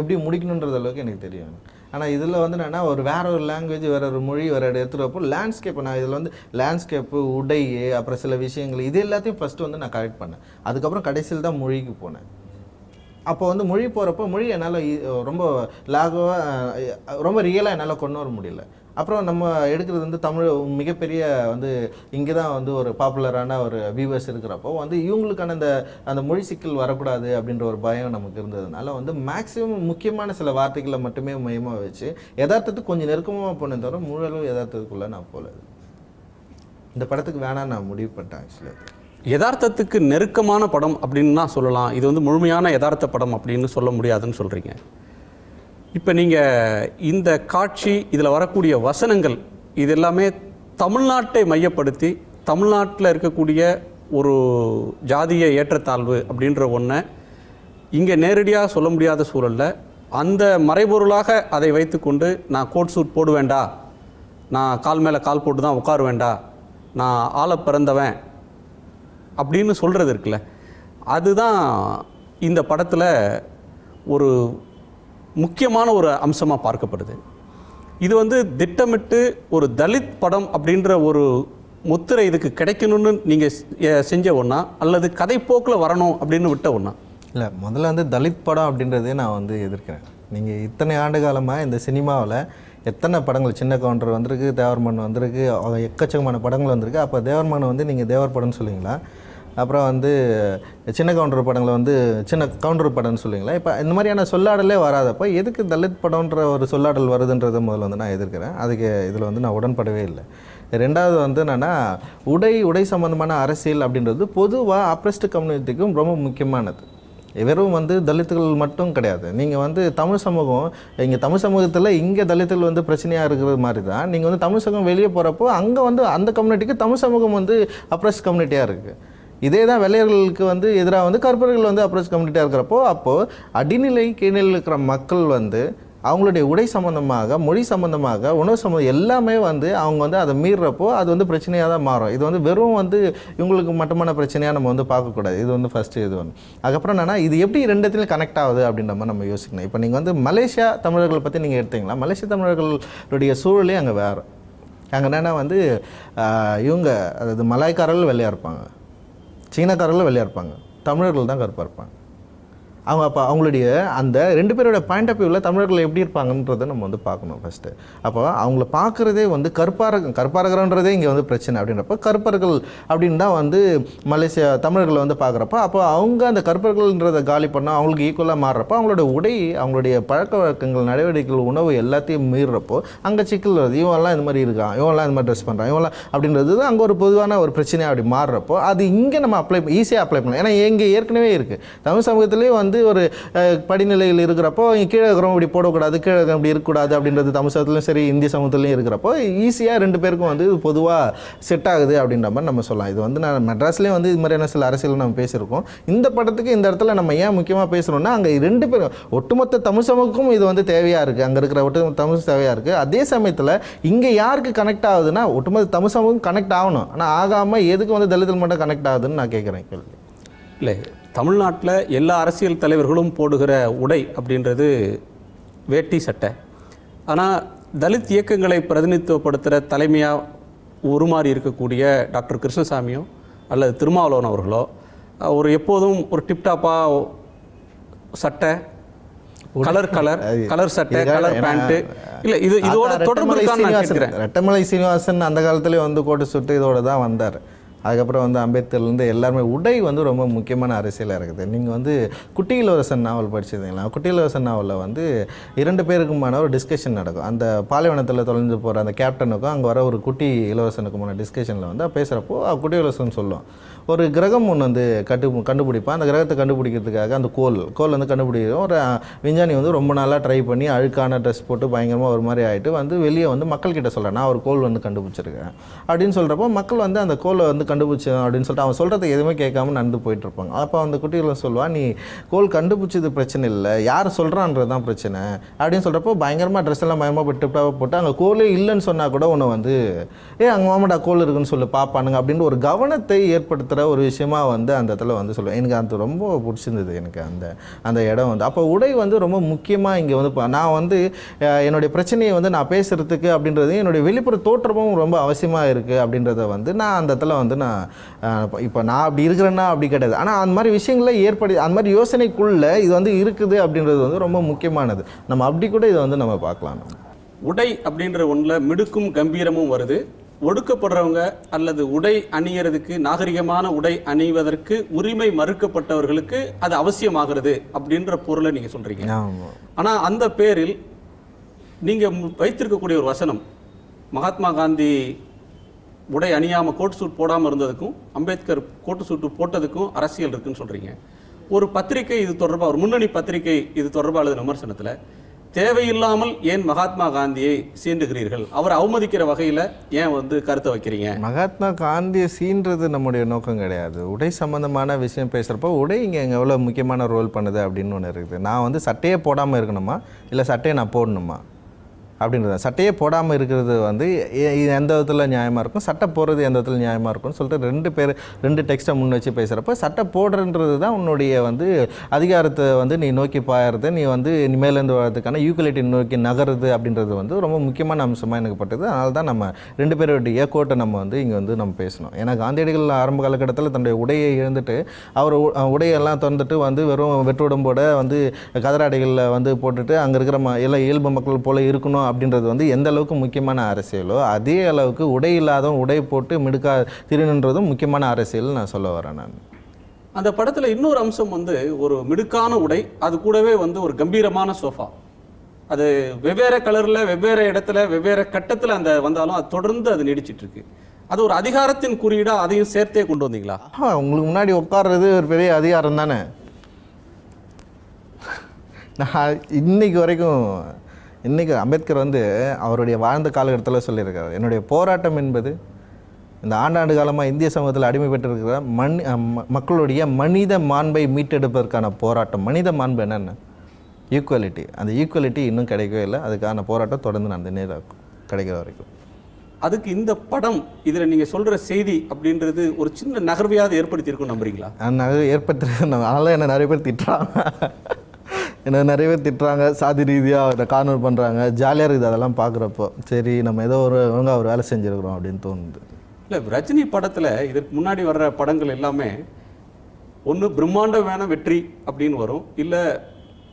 எப்படி முடிக்கணுன்றது அளவுக்கு எனக்கு தெரியும். ஆனால் இதில் வந்து என்னென்னா வேறு ஒரு லாங்குவேஜ், வேறு ஒரு மொழி, வேறு எடுத்துகிறப்போ லேண்ட்ஸ்கேப், நான் இதில் வந்து லேண்ட்ஸ்கேப்பு, உடை, அப்புறம் சில விஷயங்கள் இது எல்லாத்தையும் ஃபஸ்ட்டு வந்து நான் கரெக்ட் பண்ணேன். அதுக்கப்புறம் கடைசியில் தான் மொழிக்கு போனேன். அப்போ வந்து மொழி போகிறப்போ மொழி என்னால் ரொம்ப ரொம்ப ரியலாக என்னால் கொண்டு வர முடியல. அப்புறம் நம்ம எடுக்கிறது வந்து தமிழ் மிகப்பெரிய வந்து இங்கே தான் வந்து ஒரு பாப்புலரான ஒரு வியூவர்ஸ் இருக்கிறப்போ வந்து இவங்களுக்கான அந்த மொழி சிக்கல் வரக்கூடாது அப்படின்ற ஒரு பயம் நமக்கு இருந்ததுனால வந்து மேக்ஸிமம் முக்கியமான சில வார்த்தைகளை மட்டுமே மையமாக வச்சு யதார்த்தத்துக்கு கொஞ்சம் நெருக்கமாக போனே தவிர முழு அளவு யதார்த்தத்துக்குள்ளே நான் போகல. இந்த படத்துக்கு வேணாம் நான் முடிவு பண்ணிட்டேன். ஆக்சுவலி யதார்த்தத்துக்கு நெருக்கமான படம் அப்படின்னு தான் சொல்லலாம். இது வந்து முழுமையான யதார்த்த படம் அப்படின்னு சொல்ல முடியாதுன்னு சொல்கிறீங்க. இப்போ நீங்கள் இந்த காட்சி, இதில் வரக்கூடிய வசனங்கள் இது எல்லாமே தமிழ்நாட்டை மையப்படுத்தி தமிழ்நாட்டில் இருக்கக்கூடிய ஒரு ஜாதிய ஏற்றத்தாழ்வு அப்படின்ற ஒன்றை இங்கே நேரடியாக சொல்ல முடியாத சூழலில் அந்த மறைபொருளாக அதை வைத்துக்கொண்டு நான் கோட் சூட் போட வேண்டாம், நான் கால் மேலே கால் போட்டு தான் உட்கார வேண்டாம், நான் ஆளை பிறந்தவன் அப்படின்னு சொல்கிறது இருக்குல்ல, அதுதான் இந்த படத்தில் ஒரு முக்கியமான ஒரு அம்சமாக பார்க்கப்படுது. இது வந்து திட்டமிட்டு ஒரு தலித் படம் அப்படின்ற ஒரு முத்திரை இதுக்கு கிடைக்கணும்னு நீங்கள் செஞ்ச ஒன்றா, அல்லது கதைப்போக்கில் வரணும் அப்படின்னு விட்ட ஒன்றா? இல்லை, முதல்ல வந்து தலித் படம் அப்படின்றதே நான் வந்து எதிர்க்கிறேன். நீங்கள் இத்தனை ஆண்டு காலமாக இந்த சினிமாவில் எத்தனை படங்கள், சின்ன கவுண்டர் வந்திருக்கு, தேவர்மன் வந்திருக்கு, எக்கச்சக்கமான படங்கள் வந்திருக்கு. அப்போ தேவர்மன் வந்து நீங்கள் தேவர் படம்னு சொல்லுவீங்களா? அப்புறம் வந்து சின்ன கவுண்டர் படங்களை வந்து சின்ன கவுண்டர் படம்னு சொல்லுவீங்களா? இப்போ இந்த மாதிரியான சொல்லாடலே வராதப்போ எதுக்கு தலித் படம்ன்ற ஒரு சொல்லாடல் வருதுன்றதை முதல்ல வந்து நான் எதிர்க்கிறேன். அதுக்கு இதில் வந்து நான் உடன்படவே இல்லை. ரெண்டாவது வந்து என்னென்னா உடை சம்மந்தமான அரசியல் அப்படின்றது பொதுவாக அப்ரெஸ்டு கம்யூனிட்டிக்கும் ரொம்ப முக்கியமானது. வெறும் வந்து தலித்துகள் மட்டும் கிடையாது. நீங்கள் வந்து தமிழ் சமூகம், இங்கே தமிழ் சமூகத்தில் இங்கே தலித்துகள் வந்து பிரச்சனையாக இருக்கிறது மாதிரி தான் நீங்கள் வந்து தமிழ் சமூகம் வெளியே போகிறப்போ அங்கே வந்து அந்த கம்யூனிட்டிக்கு தமிழ் சமூகம் வந்து அப்ரெஸ்ட் கம்யூனிட்டியாக இருக்குது. இதே தான் வெள்ளையர்களுக்கு வந்து எதிராக வந்து கருப்பர்கள் வந்து அப்ரோச் கம்யூனிட்டியாக இருக்கிறப்போ அப்போது அடிநிலை கீழ்நிலை இருக்கிற மக்கள் வந்து அவங்களுடைய உடை சம்மந்தமாக, மொழி சம்மந்தமாக, உணவு சம்மந்தம் எல்லாமே வந்து அவங்க வந்து அதை மீறுறப்போ அது வந்து பிரச்சனையாக தான் மாறும். இது வந்து வெறும் வந்து இவங்களுக்கு மட்டுமான பிரச்சனையாக நம்ம வந்து பார்க்கக்கூடாது. இது வந்து ஃபஸ்ட்டு இது ஒன்று. அதுக்கப்புறம் என்னென்னா இது எப்படி ரெண்டுத்துலையும் கனெக்ட் ஆகுது அப்படின்ற மாதிரி நம்ம யோசிக்கணும். இப்போ நீங்கள் வந்து மலேசியா தமிழர்களை பற்றி நீங்கள் எடுத்தீங்களா? மலேசிய தமிழர்களுடைய சூழலே அங்கே வேறு. அங்கே என்னென்னா வந்து இவங்க அதாவது மலாய்க்காரர்கள் வெள்ளையாக இருப்பாங்க, சீனக்காரர்கள் வெள்ளையாக இருப்பாங்க, தமிழர்கள் தான் கருப்பாக இருப்பாங்க. அவங்க அப்போ அவங்களுடைய அந்த ரெண்டு பேரோட பாயிண்ட் ஆஃப் வியூவில் தமிழர்கள் எப்படி இருப்பாங்கன்றதை நம்ம வந்து பார்க்கணும் ஃபஸ்ட்டு. அப்போ அவங்கள பார்க்குறதே வந்து கருப்பாரகிறன்றதே இங்கே வந்து பிரச்சனை அப்படின்றப்போ கருப்பர்கள் அப்படின்னு தான் வந்து மலேசியா தமிழர்களை வந்து பார்க்குறப்போ அப்போ அவங்க அந்த கருப்பர்கள்ன்றதை காலி பண்ணால் அவங்களுக்கு ஈக்குவலாக மாறுறப்போ அவங்களோட உடை, அவங்களுடைய பழக்க வழக்கங்கள், நடவடிக்கைகள், உணவு எல்லாத்தையும் மீறுறப்போ அங்கே சிக்கல் வருது. இவங்கெல்லாம் இந்த மாதிரி இருக்கான், இவங்கெல்லாம் இந்த மாதிரி ட்ரெஸ் பண்ணுறான், இவங்கெல்லாம் அப்படின்றது தான் அங்கே ஒரு பொதுவான ஒரு பிரச்சனையாக அப்படி மாறுறப்போ அது இங்கே நம்ம ஈஸியாக அப்ளை பண்ணலாம். ஏன்னா இங்கே ஏற்கனவே இருக்குது. தமிழ் சமூகத்திலேயே வந்து ஒரு படிநிலையில் இருக்கிறப்போ கீழே இருக்கிறவங்க இப்படி போடக்கூடாது, கீழே இருக்கிற இப்படி இருக்கக்கூடாது அப்படின்றது தமிழ் சமூகத்திலையும் சரி இந்திய சமூகத்திலையும் இருக்கிறப்போ ஈஸியாக ரெண்டு பேருக்கும் வந்து பொதுவாக செட் ஆகுது அப்படின்ற மாதிரி நம்ம சொல்லலாம். இது வந்து நான் மெட்ராஸ்லேயும் வந்து இது மாதிரியான சில அரசியல் நம்ம பேசியிருக்கோம். இந்த படத்துக்கு இந்த இடத்துல நம்ம ஏன் முக்கியமாக பேசுகிறோம்னா அங்கே ரெண்டு பேரும் ஒட்டுமொத்த தமிழ் சமூகக்கும் இது வந்து தேவையாக இருக்குது. அங்கே இருக்கிற ஒட்டுமொத்த தமிழ் தேவையாக இருக்குது. அதே சமயத்தில் இங்கே யாருக்கு கனெக்ட் ஆகுதுன்னா ஒட்டுமொத்த தமிழ் சமூகம் கனெக்ட் ஆகணும். ஆனால் ஆகாமல் எதுக்கு வந்து தலிதல் மட்டும் கனெக்ட் ஆகுதுன்னு நான் கேட்குறேன். கேள்வி இல்லை, தமிழ்நாட்டில் எல்லா அரசியல் தலைவர்களும் போடுகிற உடை அப்படின்றது வேட்டி சட்டை. ஆனால் தலித் இயக்கங்களை பிரதிநிதித்துவப்படுத்துகிற தலைமையாக உருமாறி இருக்கக்கூடிய டாக்டர் கிருஷ்ணசாமியோ அல்லது திருமாவளவன் அவர்களோ ஒரு எப்போதும் ஒரு டிப்டாப்பாக சட்டை, கலர் சட்டை, கலர் பேண்ட்டு, இல்லை இது இதோட தொடர்பு இருக்கான்னு நான் கேட்கிறேன். ரெட்டமலை சீனிவாசன் அந்த காலத்துலேயே வந்து கோட்டு சுட்டு இதோட தான் வந்தார். அதுக்கப்புறம் வந்து அம்பேத்கர்லேருந்து எல்லாருமே உடை வந்து ரொம்ப முக்கியமான அரசியலாக இருக்குது. நீங்கள் வந்து குட்டி இளவரசன் நாவல் படிச்சிருந்தீங்களா? குட்டி இளவரசன் நாவலில் வந்து 2 பேருக்குமான ஒரு டிஸ்கஷன் நடக்கும். அந்த பாலைவனத்தில் தொலைஞ்சு போகிற அந்த கேப்டனுக்கும் அங்கே வர ஒரு குட்டி இளவரசனுக்குமான டிஸ்கஷனில் வந்து பேசுகிறப்போ குட்டி இளவரசன் சொல்லும், ஒரு கிரகம் ஒன்று வந்து கண்டுபிடிப்பான். அந்த கிரகத்தை கண்டுபிடிக்கிறதுக்காக அந்த கோல் வந்து கண்டுபிடிக்கிறோம். ஒரு விஞ்ஞானி வந்து ரொம்ப நாளாக ட்ரை பண்ணி அழுக்கான ட்ரெஸ் போட்டு பயங்கரமாக ஒரு மாதிரி ஆகிட்டு வந்து வெளியே வந்து மக்கள்கிட்ட சொல்கிறேன், நான் ஒரு கோல் வந்து கண்டுபிடிச்சிருக்கேன் அப்படின்னு சொல்கிறப்போ மக்கள் வந்து அந்த கோலை வந்து கண்டுபிடிச்சேன் அப்படின்னு சொல்லிட்டு அவன் சொல்கிறத எதுவுமே கேட்காம நடந்து போயிட்டுருப்பாங்க. அப்போ அந்த குட்டிகளை சொல்லுவான், நீ கோல் கண்டுபிடிச்சது பிரச்சனை இல்லை, யார் சொல்கிறான்றது தான் பிரச்சனை அப்படின்னு சொல்கிறப்போ பயங்கரமாக ட்ரெஸ் எல்லாம் பயமாக போட்டு அங்கே கோலே இல்லைன்னு சொன்னால் கூட உன்னை வந்து அங்கே மாமடா கோல் இருக்குன்னு சொல்லி பார்ப்பானுங்க அப்படின்னு ஒரு கவனத்தை ஏற்படுத்த ஒரு விஷயமா வந்து அந்த இடத்துல வந்து சொல்லுவேன். எனக்கு அது ரொம்ப பிடிச்சிருந்தது. எனக்கு அந்த இடம் வந்து அப்போ உடை வந்து ரொம்ப முக்கியமாக இங்கே வந்து நான் வந்து என்னுடைய பிரச்சனையை வந்து நான் பேசுகிறதுக்கு அப்படின்றது என்னுடைய வெளிப்புற தோற்றமும் ரொம்ப அவசியமாக இருக்குது அப்படின்றத வந்து நான் அந்த இடத்துல வந்து நான் இப்போ நான் அப்படி இருக்கிறேன்னா அப்படி கிடையாது. ஆனால் அந்த மாதிரி விஷயங்கள அந்த மாதிரி யோசனைக்குள்ளே இது வந்து இருக்குது அப்படின்றது வந்து ரொம்ப முக்கியமானது. நம்ம அப்படி கூட இதை வந்து நம்ம பார்க்கலாம். உடை அப்படின்ற ஒன்றில் மிடுக்கும் கம்பீரமும் வருது. ஒடுக்கப்படுறவங்க அல்லது உடை அணியறதுக்கு, நாகரிகமான உடை அணிவதற்கு உரிமை மறுக்கப்பட்டவர்களுக்கு அது அவசியமாகிறது அப்படின்ற பொருளை நீங்க சொல்றீங்க. ஆனா அந்த பேரில் நீங்க வைத்திருக்கக்கூடிய ஒரு வசனம், மகாத்மா காந்தி உடை அணியாம கோட் சூட் போடாம இருந்ததுக்கும் அம்பேத்கர் கோட்டு சூட்டு போட்டதுக்கும் அரசியல் இருக்குன்னு சொல்றீங்க. ஒரு பத்திரிகை இது தொடர்பாக, ஒரு முன்னணி பத்திரிகை இது தொடர்பாக எழுதின விமர்சனத்துல, தேவையில்லாமல் ஏன் மகாத்மா காந்தியை சீண்டுகிறீர்கள், அவர் அவமதிக்கிற வகையில் ஏன் வந்து கருத்தை வைக்கிறீங்க? மகாத்மா காந்தியை சீன்றது நம்முடைய நோக்கம் கிடையாது. உடை சம்மந்தமான விஷயம் பேசுகிறப்போ உடை இங்கே எவ்வளோ முக்கியமான ரோல் பண்ணுது அப்படின்னு ஒன்று இருக்குது. நான் வந்து சட்டையே போடாமல் இருக்கணுமா இல்லை சட்டையை நான் போடணுமா அப்படின்றது. சட்டையே போடாமல் இருக்கிறது வந்து எந்த விதத்தில் நியாயமாக இருக்கும், சட்டை போடுறது எந்த விதத்தில் நியாயமாக இருக்கும்னு சொல்லிட்டு ரெண்டு டெக்ஸ்ட்டை முன் வச்சு பேசுகிறப்ப சட்டை போடுறன்றது தான் உன்னுடைய வந்து அதிகாரத்தை வந்து நீ நோக்கி பாயறது, நீ வந்து மேலேருந்து வரதுக்கான ஈக்குவலிட்டி நோக்கி நகருது அப்படின்றது வந்து ரொம்ப முக்கியமான அம்சமாக எனக்கு பட்டது. அதனால தான் நம்ம 2 பேருடைய கோட்டை நம்ம வந்து இங்கே வந்து நம்ம பேசணும். ஏன்னா காந்தியடிகள் ஆரம்ப காலகட்டத்தில் தன்னுடைய உடையை இழந்துட்டு அவர் உடையெல்லாம் திறந்துட்டு வந்து வெறும் வெற்றுடம்போட வந்து கதராடைகளில் வந்து போட்டுட்டு அங்கே இருக்கிற எல்லாம் இயல்பு மக்கள் போல இருக்கணும் அப்படின்றது வந்து எந்த அளவுக்கு முக்கியமான அரசியலோ அதே அளவுக்கு உடை இல்லாதவன் உடை போட்டு மிடுக்கா திருநன்றதும் முக்கியமான அரசியல் நான் சொல்ல வரேன். நான் அந்த படத்தில் இன்னொரு அம்சம் வந்து ஒரு மிடுக்கான உடை, அது கூடவே வந்து ஒரு கம்பீரமான சோஃபா, அது வெவ்வேறு கலரில் வெவ்வேறு இடத்துல வெவ்வேறு கட்டத்தில் அந்த வந்தாலும் அது தொடர்ந்து அது நீடிச்சிட்டு இருக்கு. அது ஒரு அதிகாரத்தின் குறியீடா அதையும் சேர்த்தே கொண்டு வந்தீங்களா? உங்களுக்கு முன்னாடி உட்கார்றது ஒரு பெரிய அதிகாரம் தானே. நான் இன்னைக்கு அம்பேத்கர் வந்து அவருடைய வாழ்ந்த காலகட்டத்தில் சொல்லியிருக்காரு, என்னுடைய போராட்டம் என்பது இந்த ஆண்டாண்டு காலமாக இந்திய சமூகத்தில் அடிமை பெற்றிருக்கிற மக்களுடைய மனித மாண்பை மீட்டெடுப்பதற்கான போராட்டம். மனித மாண்பு என்னென்ன? ஈக்குவலிட்டி. அந்த ஈக்குவலிட்டி இன்னும் கிடைக்கவே இல்லை. அதுக்கான போராட்டம் தொடர்ந்து நடந்துனே இருக்கும் கிடைக்கிற வரைக்கும். அதுக்கு இந்த படம், இதில் நீங்கள் சொல்கிற செய்தி அப்படின்றது ஒரு சின்ன நகர்வையாவது ஏற்படுத்தியிருக்கும் நம்புறீங்களா? ஏற்படுத்திருக்கேன். அதனால் என்ன நிறைய பேர் திட்டுறாங்க, என்ன நிறைய பேர் திட்டுறாங்க, சாதி ரீதியாக கார்னர் பண்ணுறாங்க. ஜாலியாக இருக்குது அதெல்லாம் பார்க்குறப்போ. சரி, நம்ம ஏதோ ஒழுங்காக ஒரு வேலை செஞ்சுருக்கிறோம் அப்படின்னு தோணுது. இல்லை, ரஜினி படத்தில் இதுக்கு முன்னாடி வர்ற படங்கள் எல்லாமே ஒன்று பிரம்மாண்டமான வெற்றி அப்படின்னு வரும், இல்லை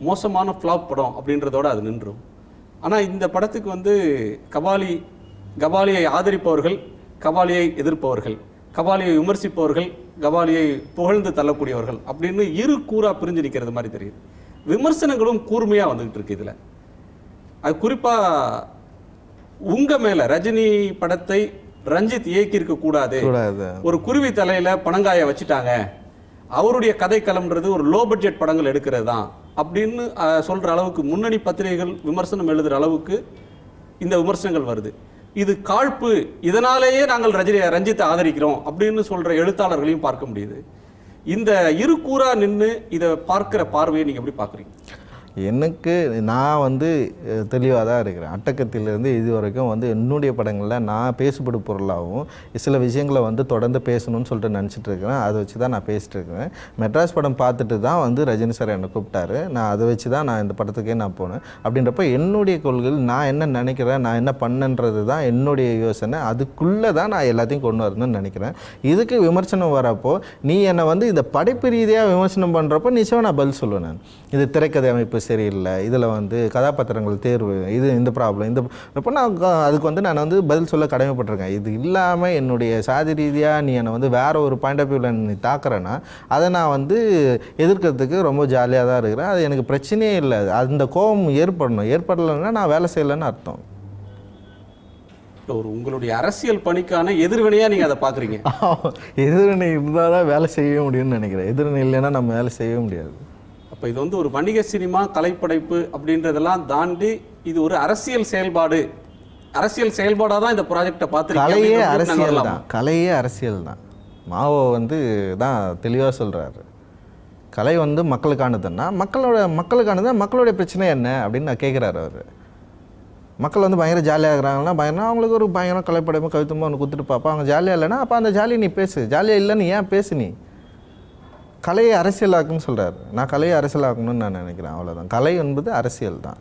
மோசமான ஃப்ளாப் படம் அப்படின்றதோட அது நின்றும். ஆனால் இந்த படத்துக்கு வந்து கபாலியை ஆதரிப்பவர்கள், கபாலியை எதிர்ப்பவர்கள், கபாலியை விமர்சிப்பவர்கள், கபாலியை புகழ்ந்து தள்ளக்கூடியவர்கள் அப்படின்னு இரு கூறாக பிரிஞ்சு நிற்கிறது மாதிரி தெரியுது. விமர்சனங்களும் கூர்மையாக வந்துகிட்டு இருக்கு இதில். அது குறிப்பாக உங்கள் மேலே ரஜினி படத்தை ரஞ்சித் இயக்கியிருக்க கூடாது, ஒரு குருவி தலையில் பனங்காயை வச்சுட்டாங்க, அவருடைய கதைக்களம்ன்றது ஒரு லோ பட்ஜெட் படங்கள் எடுக்கிறது தான் அப்படின்னு சொல்கிற அளவுக்கு முன்னணி பத்திரிகைகள் விமர்சனம் எழுதுகிற அளவுக்கு இந்த விமர்சனங்கள் வருது. இது காழ்ப்பு, இதனாலேயே நாங்கள் ரஞ்சித்தை ஆதரிக்கிறோம் அப்படின்னு சொல்கிற எழுத்தாளர்களையும் பார்க்க முடியுது. இந்த இரு கூறா நின்று இதை பார்க்குற பார்வையை நீங்கள் எப்படி பார்க்குறீங்க? எனக்கு நான் வந்து தெளிவாக தான் இருக்கிறேன். அட்டகத்திலிருந்து இது வரைக்கும் வந்து என்னுடைய படங்களில் நான் பேசுபடு பொருளாகவும் சில விஷயங்களை வந்து தொடர்ந்து பேசணும்னு சொல்லிட்டு நினச்சிட்டு இருக்கிறேன். அதை வச்சு தான் நான் பேசிட்டு இருக்கிறேன். மெட்ராஸ் படம் பார்த்துட்டு தான் வந்து ரஜினி சார் என்னை கூப்பிட்டாரு. நான் அதை வச்சு தான் நான் இந்த படத்துக்கே நான் போனேன். அப்படின்றப்ப என்னுடைய கொள்கைகள், நான் என்ன நினைக்கிறேன், நான் என்ன பண்ணன்றது தான் என்னுடைய யோசனை. அதுக்குள்ளே தான் நான் எல்லாத்தையும் கொண்டு வரணும்னு நினைக்கிறேன். இதுக்கு விமர்சனம் வரப்போ நீ என்னை வந்து இந்த படைப்பு ரீதியாக விமர்சனம் பண்ணுறப்போ நிச்சயமாக நான் பதில் சொல்லுவேன். நான் இது திரைக்கதை அமைப்பு சரியில்லை, இதில் வந்து கதாபாத்திரங்கள் தேர்வு, இது இந்த ப்ராப்ளம், இந்த இப்போ நான் அதுக்கு வந்து நான் வந்து பதில் சொல்ல கடமைப்பட்டிருக்கேன். இது இல்லாமல் என்னுடைய சாதி ரீதியாக நீ என்னை வந்து வேறு ஒரு பாயிண்ட் ஆஃப் வியூவில் நீ தாக்குறேன்னா அதை நான் வந்து எதிர்க்கிறதுக்கு ரொம்ப ஜாலியாக தான் இருக்கிறேன். அது எனக்கு பிரச்சனையே இல்லை. அந்த கோபம் ஏற்படலைன்னா நான் வேலை செய்யலைன்னு அர்த்தம். ஒரு உங்களுடைய அரசியல் பணிக்கான எதிர்வினையா நீங்க அதை பாக்குறீங்க. எதிரணை இருந்தால் தான் வேலை செய்ய முடியும்னு நினைக்கிறேன். எதிரணை இல்லைன்னா நம்ம வேலை செய்ய முடியாது. அப்ப இது வந்து ஒரு வணிக சினிமா கலைப்படைப்பு அப்படின்றதெல்லாம் தாண்டி இது ஒரு அரசியல் செயல்பாடு. அரசியல் செயல்பாடாக தான் இந்த ப்ராஜெக்டை பார்த்துருக்கீங்க. கலையே அரசியல் தான். கலையே அரசியல் தான். மாவோ வந்து தான் தெளிவாக சொல்கிறாரு. கலை வந்து மக்களுக்கானதுன்னா மக்களுக்கானது மக்களுடைய பிரச்சனை என்ன அப்படின்னு நான் கேட்குறாரு அவர். மக்கள் வந்து பயங்கர ஜாலியாக இருக்கிறாங்கன்னா பயங்கரம் அவங்களுக்கு ஒரு பயங்கரம் கலைப்படைப்பு கவித்தமாக ஒன்று கொடுத்துட்டு பார்ப்பா. அவங்க ஜாலியாக இல்லைன்னா அப்போ அந்த ஜாலியை நீ பேசு. ஜாலியாக இல்லைன்னு ஏன் பேசு? நீ கலையை அரசியலாக்குன்னு சொல்கிறாரு. நான் கலையை அரசியலாக்கணும்னு நான் நினைக்கிறேன். அவ்வளோதான். கலை என்பது அரசியல் தான்.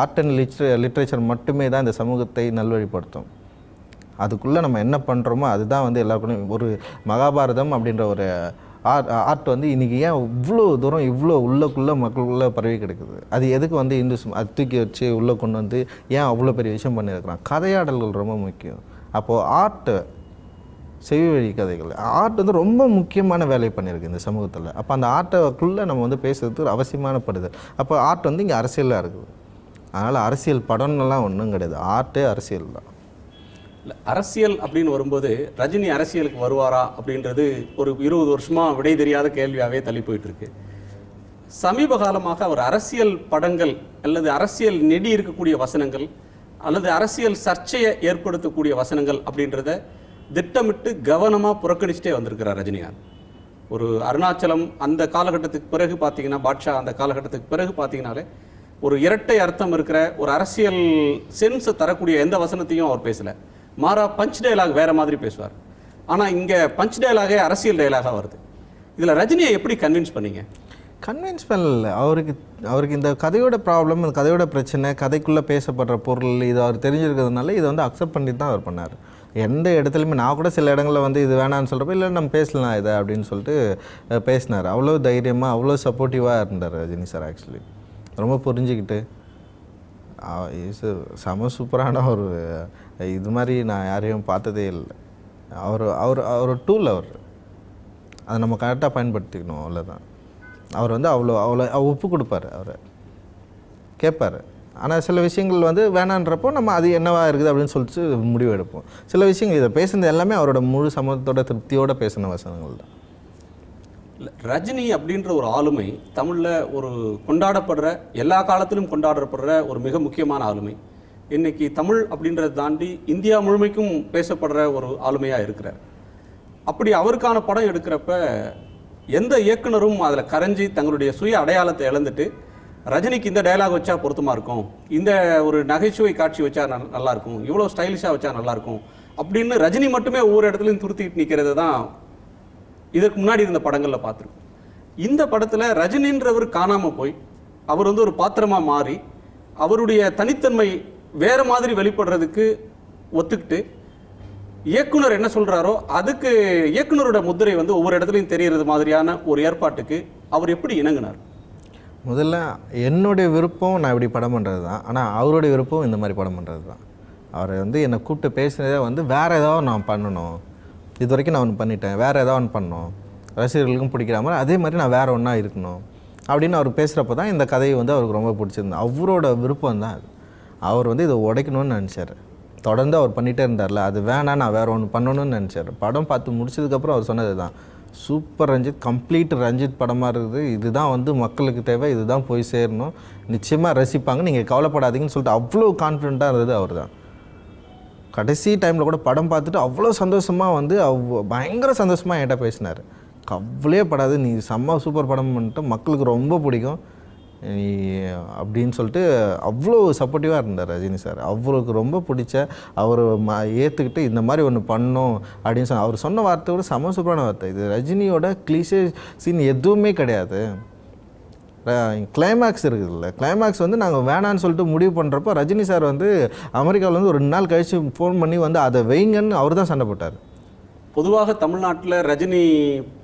ஆர்ட் அண்ட் லிட்ரேச்சர் மட்டுமே தான் இந்த சமூகத்தை நல்வழிப்படுத்தும். அதுக்குள்ளே நம்ம என்ன பண்ணுறோமோ அதுதான் வந்து எல்லாருக்கும். ஒரு மகாபாரதம் அப்படின்ற ஒரு ஆர்ட் வந்து இன்றைக்கி ஏன் இவ்வளோ தூரம் இவ்வளோ உள்ளக்குள்ளே மக்களுக்குள்ளே பரவி கிடக்குது? அது எதுக்கு வந்து இந்துஸ் அது தூக்கி வச்சு உள்ளே கொண்டு வந்து ஏன் அவ்வளோ பெரிய விஷயம் பண்ணியிருக்கிறான்? கதையாடல்கள் ரொம்ப முக்கியம். அப்போது ஆர்ட்டு செவிவழி கதைகள் ஆர்ட் வந்து ரொம்ப முக்கியமான வேலை பண்ணியிருக்கு இந்த சமூகத்தில். அப்போ அந்த ஆர்ட்டுக்குள்ளே நம்ம வந்து பேசுறதுக்கு அவசியமானப்படுது. அப்போ ஆர்ட் வந்து இங்கே அரசியலாக இருக்குது. அதனால் அரசியல் படம்லாம் ஒன்றும் கிடையாது. ஆர்ட்டே அரசியல் தான். அரசியல் அப்படின்னு வரும்போது ரஜினி அரசியலுக்கு வருவாரா அப்படின்றது ஒரு 20 வருஷமா விடை தெரியாத கேள்வியாகவே தள்ளி போயிட்டு இருக்கு. சமீப காலமாக அவர் அரசியல் படங்கள் அல்லது அரசியல் நெடி இருக்கக்கூடிய வசனங்கள் அல்லது அரசியல் சர்ச்சையை ஏற்படுத்தக்கூடிய வசனங்கள் அப்படின்றத திட்டமிட்டு கவனமாக புறக்கணிச்சுட்டே வந்திருக்கிறார் ரஜினிகாந்த். ஒரு அருணாச்சலம் அந்த காலகட்டத்துக்கு பிறகு பார்த்தீங்கன்னா, பாட்ஷா அந்த காலகட்டத்துக்கு பிறகு பார்த்தீங்கன்னாலே ஒரு இரட்டை அர்த்தம் இருக்கிற ஒரு அரசியல் சென்ஸை தரக்கூடிய எந்த வசனத்தையும் அவர் பேசலை. மாறா பஞ்ச் டயலாக் வேற மாதிரி பேசுவார். ஆனால் இங்கே பஞ்ச் டயலாகே அரசியல் டயலாகாக வருது. இதில் ரஜினியை எப்படி கன்வின்ஸ் பண்ணீங்க? கன்வின்ஸ் பண்ணல. அவருக்கு இந்த கதையோட ப்ராப்ளம், இந்த கதையோட பிரச்சனை, கதைக்குள்ளே பேசப்படுற பொருள் இது அவர் தெரிஞ்சிருக்கிறதுனால இதை வந்து அக்செப்ட் பண்ணிட்டு தான் அவர் பண்ணார். எந்த இடத்துலையுமே நான் கூட சில இடங்களில் வந்து இது வேணான்னு சொல்கிறப்ப இல்லை நம்ம பேசலாம் இதை அப்படின்னு சொல்லிட்டு பேசினார். அவ்வளோ தைரியமாக அவ்வளோ சப்போர்ட்டிவாக இருந்தார் ரஜினி சார். ஆக்சுவலி ரொம்ப புரிஞ்சுக்கிட்டு செம சூப்பரான ஒரு இது மாதிரி நான் யாரையும் பார்த்ததே இல்லை. அவர் டூல். அதை நம்ம கரெக்டாக பயன்படுத்திக்கணும், அவ்வளோதான். அவர் வந்து அவ்வளோ ஒப்பு கொடுப்பார், அவர் கேட்பார். ஆனால் சில விஷயங்கள் வந்து வேணான்றப்போ நம்ம அது என்னவா இருக்குது அப்படின்னு சொல்லிட்டு முடிவு எடுப்போம். சில விஷயங்கள் இதை பேசுனது எல்லாமே அவரோட முழு சமூகத்தோட திருப்தியோடு பேசின வசனங்கள் தான். ரஜினி அப்படின்ற ஒரு ஆளுமை தமிழில் ஒரு கொண்டாடப்படுற, எல்லா காலத்திலும் கொண்டாடப்படுற ஒரு மிக முக்கியமான ஆளுமை. இன்னைக்கு தமிழ் அப்படின்றத தாண்டி இந்தியா முழுமைக்கும் பேசப்படுற ஒரு ஆளுமையாக இருக்கிறார். அப்படி அவருக்கான படம் எடுக்கிறப்ப எந்த இயக்குனரும் அதில் கரைஞ்சி தங்களுடைய சுய அடையாளத்தை இழந்துட்டு ரஜினிக்கு இந்த டயலாக் வச்சா பொருத்தமாக இருக்கும், இந்த ஒரு நகைச்சுவை காட்சி வச்சா நல்லாயிருக்கும், இவ்வளோ ஸ்டைலிஷாக வச்சா நல்லாயிருக்கும் அப்படின்னு ரஜினி மட்டுமே ஒவ்வொரு இடத்துலையும் துருத்திட்டு நிற்கிறது தான் இதற்கு முன்னாடி இருந்த படங்களில் பார்த்துருக்கோம். இந்த படத்தில் ரஜினின்றவர் காணாமல் போய் அவர் வந்து ஒரு பாத்திரமாக மாறி அவருடைய தனித்தன்மை வேறு மாதிரி வெளிப்படுறதுக்கு ஒத்துக்கிட்டு இயக்குனர் என்ன சொல்கிறாரோ அதுக்கு இயக்குனரோட முத்திரை வந்து ஒவ்வொரு இடத்துலையும் தெரிகிறது மாதிரியான ஒரு ஏற்பாட்டுக்கு அவர் எப்படி இணங்கினார்? முதல்ல என்னுடைய விருப்பம் நான் இப்படி படம் பண்ணுறது தான். ஆனால் அவருடைய விருப்பம் இந்த மாதிரி படம் பண்ணுறது தான். அவர் வந்து என்னை கூப்பிட்டு பேசுனதே வந்து வேறு ஏதாவது நான் பண்ணணும், இது வரைக்கும் நான் ஒன்று பண்ணிட்டேன், வேறு ஏதாவது ஒன்று பண்ணணும், ரசிகர்களுக்கும் பிடிக்கிற மாதிரி அதே மாதிரி நான் வேறு ஒன்றா இருக்கணும் அப்படின்னு அவர் பேசுகிறப்ப தான் இந்த கதையை வந்து அவருக்கு ரொம்ப பிடிச்சிருந்தது. அவரோட விருப்பம் தான் அது. அவர் வந்து இதை உடைக்கணும்னு நினச்சார். தொடர்ந்து அவர் பண்ணிகிட்டே இருந்தார்ல, அது வேணாம் நான் வேறு ஒன்று பண்ணணும்னு நினச்சார். படம் பார்த்து முடிச்சதுக்கப்புறம் அவர் சொன்னது தான், சூப்பர் ரஞ்சித், கம்ப்ளீட் ரஞ்சித் படமாக இருக்குது, இதுதான் வந்து மக்களுக்கு தேவை, இதுதான் போய் சேரணும், நிச்சயமாக ரசிப்பாங்க, நீங்கள் கவலைப்படாதீங்கன்னு சொல்லிட்டு அவ்வளோ கான்ஃபிடென்ட்டாக இருந்தது அவர் தான். கடைசி டைமில் கூட படம் பார்த்துட்டு அவ்வளோ சந்தோஷமாக வந்து பயங்கர சந்தோஷமாக என்கிட்ட பேசினார். கவலையே படாது, நீ செம்ம சூப்பர் படம் பண்ணிட்டு மக்களுக்கு ரொம்ப பிடிக்கும் நீ அப்படின்னு சொல்லிட்டு அவ்வளோ சப்போர்ட்டிவாக இருந்தார் ரஜினி சார். அவருக்கு ரொம்ப பிடிச்ச அவர் ஏற்றுக்கிட்டு இந்த மாதிரி ஒன்று பண்ணோம் அப்படின்னு சொன்ன அவர் சொன்ன வார்த்தை கூட செம்ம சூப்பரான வார்த்தை. இது ரஜினியோட கிளீஷே சீன் எதுவுமே கிடையாது. கிளைமேக்ஸ் இருக்குதுல்ல, கிளைமேக்ஸ் வந்து நாங்கள் வேணான்னு சொல்லிட்டு முடிவு பண்ணுறப்போ ரஜினி சார் வந்து அமெரிக்காவில் வந்து ஒரு 2 நாள் கழித்து ஃபோன் பண்ணி வந்து அதை வைங்கன்னு அவர் தான் சண்டை போட்டார். பொதுவாக தமிழ்நாட்டில் ரஜினி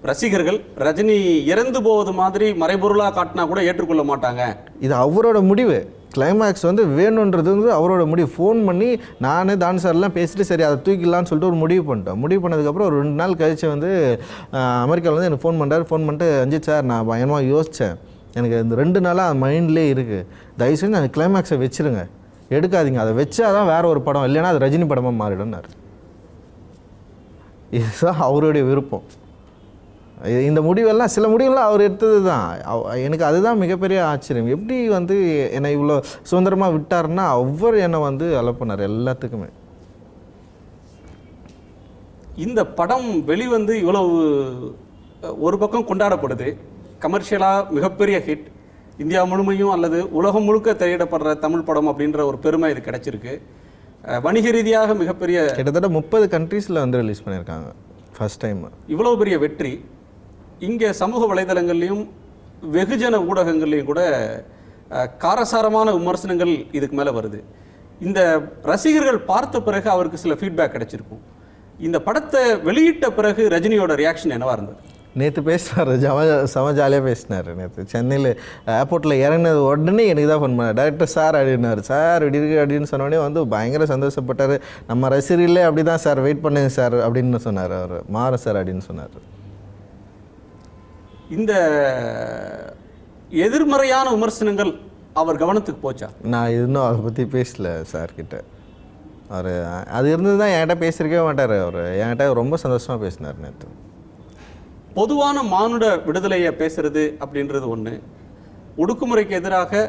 ரசிகர்கள் ரஜினி இறந்து போவது மாதிரி மறைபொருளாக காட்டினா கூட ஏற்றுக்கொள்ள மாட்டாங்க. இது அவரோட முடிவு. கிளைமேக்ஸ் வந்து வேணுன்றது வந்து அவரோட முடிவு. ஃபோன் பண்ணி நான் தான் சார்லாம் பேசிட்டு சரி அதை தூக்கிடலான்னு சொல்லிட்டு ஒரு முடிவு பண்ணிட்டோம். முடிவு பண்ணதுக்கப்புறம் ஒரு 2 நாள் கழிச்சு வந்து அமெரிக்காவில் வந்து எனக்கு ஃபோன் பண்ணுறாரு. ஃபோன் பண்ணிட்டு அஞ்சித் சார் நான் பயங்கரமாக யோசித்தேன், எனக்கு இந்த 2 நாளாக மைண்ட்லேயே இருக்குது, தயவுசெய்து அந்த கிளைமேக்ஸை வச்சுருங்க, எடுக்காதீங்க, அதை வச்சா தான் வேறு ஒரு படம், இல்லைன்னா அது ரஜினி படமாக மாறிடும்னாரு. இதுதான் அவருடைய விருப்பம். இந்த முடிவெல்லாம் சில முடிவெல்லாம் அவர் எடுத்தது தான். எனக்கு அதுதான் மிகப்பெரிய ஆச்சரியம். எப்படி வந்து என்னை இவ்வளோ சுதந்திரமாக விட்டாருன்னா அவர் என்னை வந்து அலோ பண்ணார் எல்லாத்துக்குமே. இந்த படம் வெளிவந்து இவ்வளவு ஒரு பக்கம் கொண்டாடப்படுது, கமர்ஷியலாக மிகப்பெரிய ஹிட், இந்தியா முழுமையும் அல்லது உலகம் முழுக்க திரையிடப்படுற தமிழ் படம் அப்படின்ற ஒரு பெருமை இது கிடைச்சிருக்கு. வணிக ரீதியாக மிகப்பெரிய கிட்டத்தட்ட 30 கண்ட்ரீஸில் வந்து ரிலீஸ் பண்ணியிருக்காங்க ஃபர்ஸ்ட் டைம். இவ்வளோ பெரிய வெற்றி இங்கே சமூக வலைதளங்கள்லையும் வெகுஜன ஊடகங்கள்லையும் கூட காரசாரமான விமர்சனங்கள் இதுக்கு மேலே வருது. இந்த ரசிகர்கள் பார்த்த பிறகு அவருக்கு சில ஃபீட்பேக் கிடைச்சிருக்கும். இந்த படத்தை வெளியிட்ட பிறகு ரஜினியோட ரியாக்ஷன் என்னவா இருந்தது? நேற்று பேசினார், செம ஜாலியாக பேசினார். நேற்று சென்னையில் ஏர்போர்ட்டில் இறங்கினது உடனே எனக்கு தான் ஃபோன் பண்ணார். டேரக்டர் சார் அப்படின்னார். சார் இப்படி இருக்கு அப்படின்னு சொன்னோடனே வந்து பயங்கர சந்தோஷப்பட்டார். நம்ம ரசிகர்களே அப்படி தான் சார், வெயிட் பண்ணுங்க சார் அப்படின்னு சொன்னார். அவர் மாற சார் அப்படின்னு சொன்னார். இந்த எதிர்மறையான விமர்சனங்கள் அவர் கவனத்துக்கு போச்சா? நான் இன்னும் அதை பற்றி பேசல சார்கிட்ட. அவர் அது இருந்து தான் என்கிட்ட பேசியிருக்கவே மாட்டார். அவர் என்கிட்ட ரொம்ப சந்தோஷமாக பேசினார் நேற்று. பொதுவான மானுட விடுதலையை பேசுறது அப்படின்றது ஒன்று, ஒடுக்குமுறைக்கு எதிராக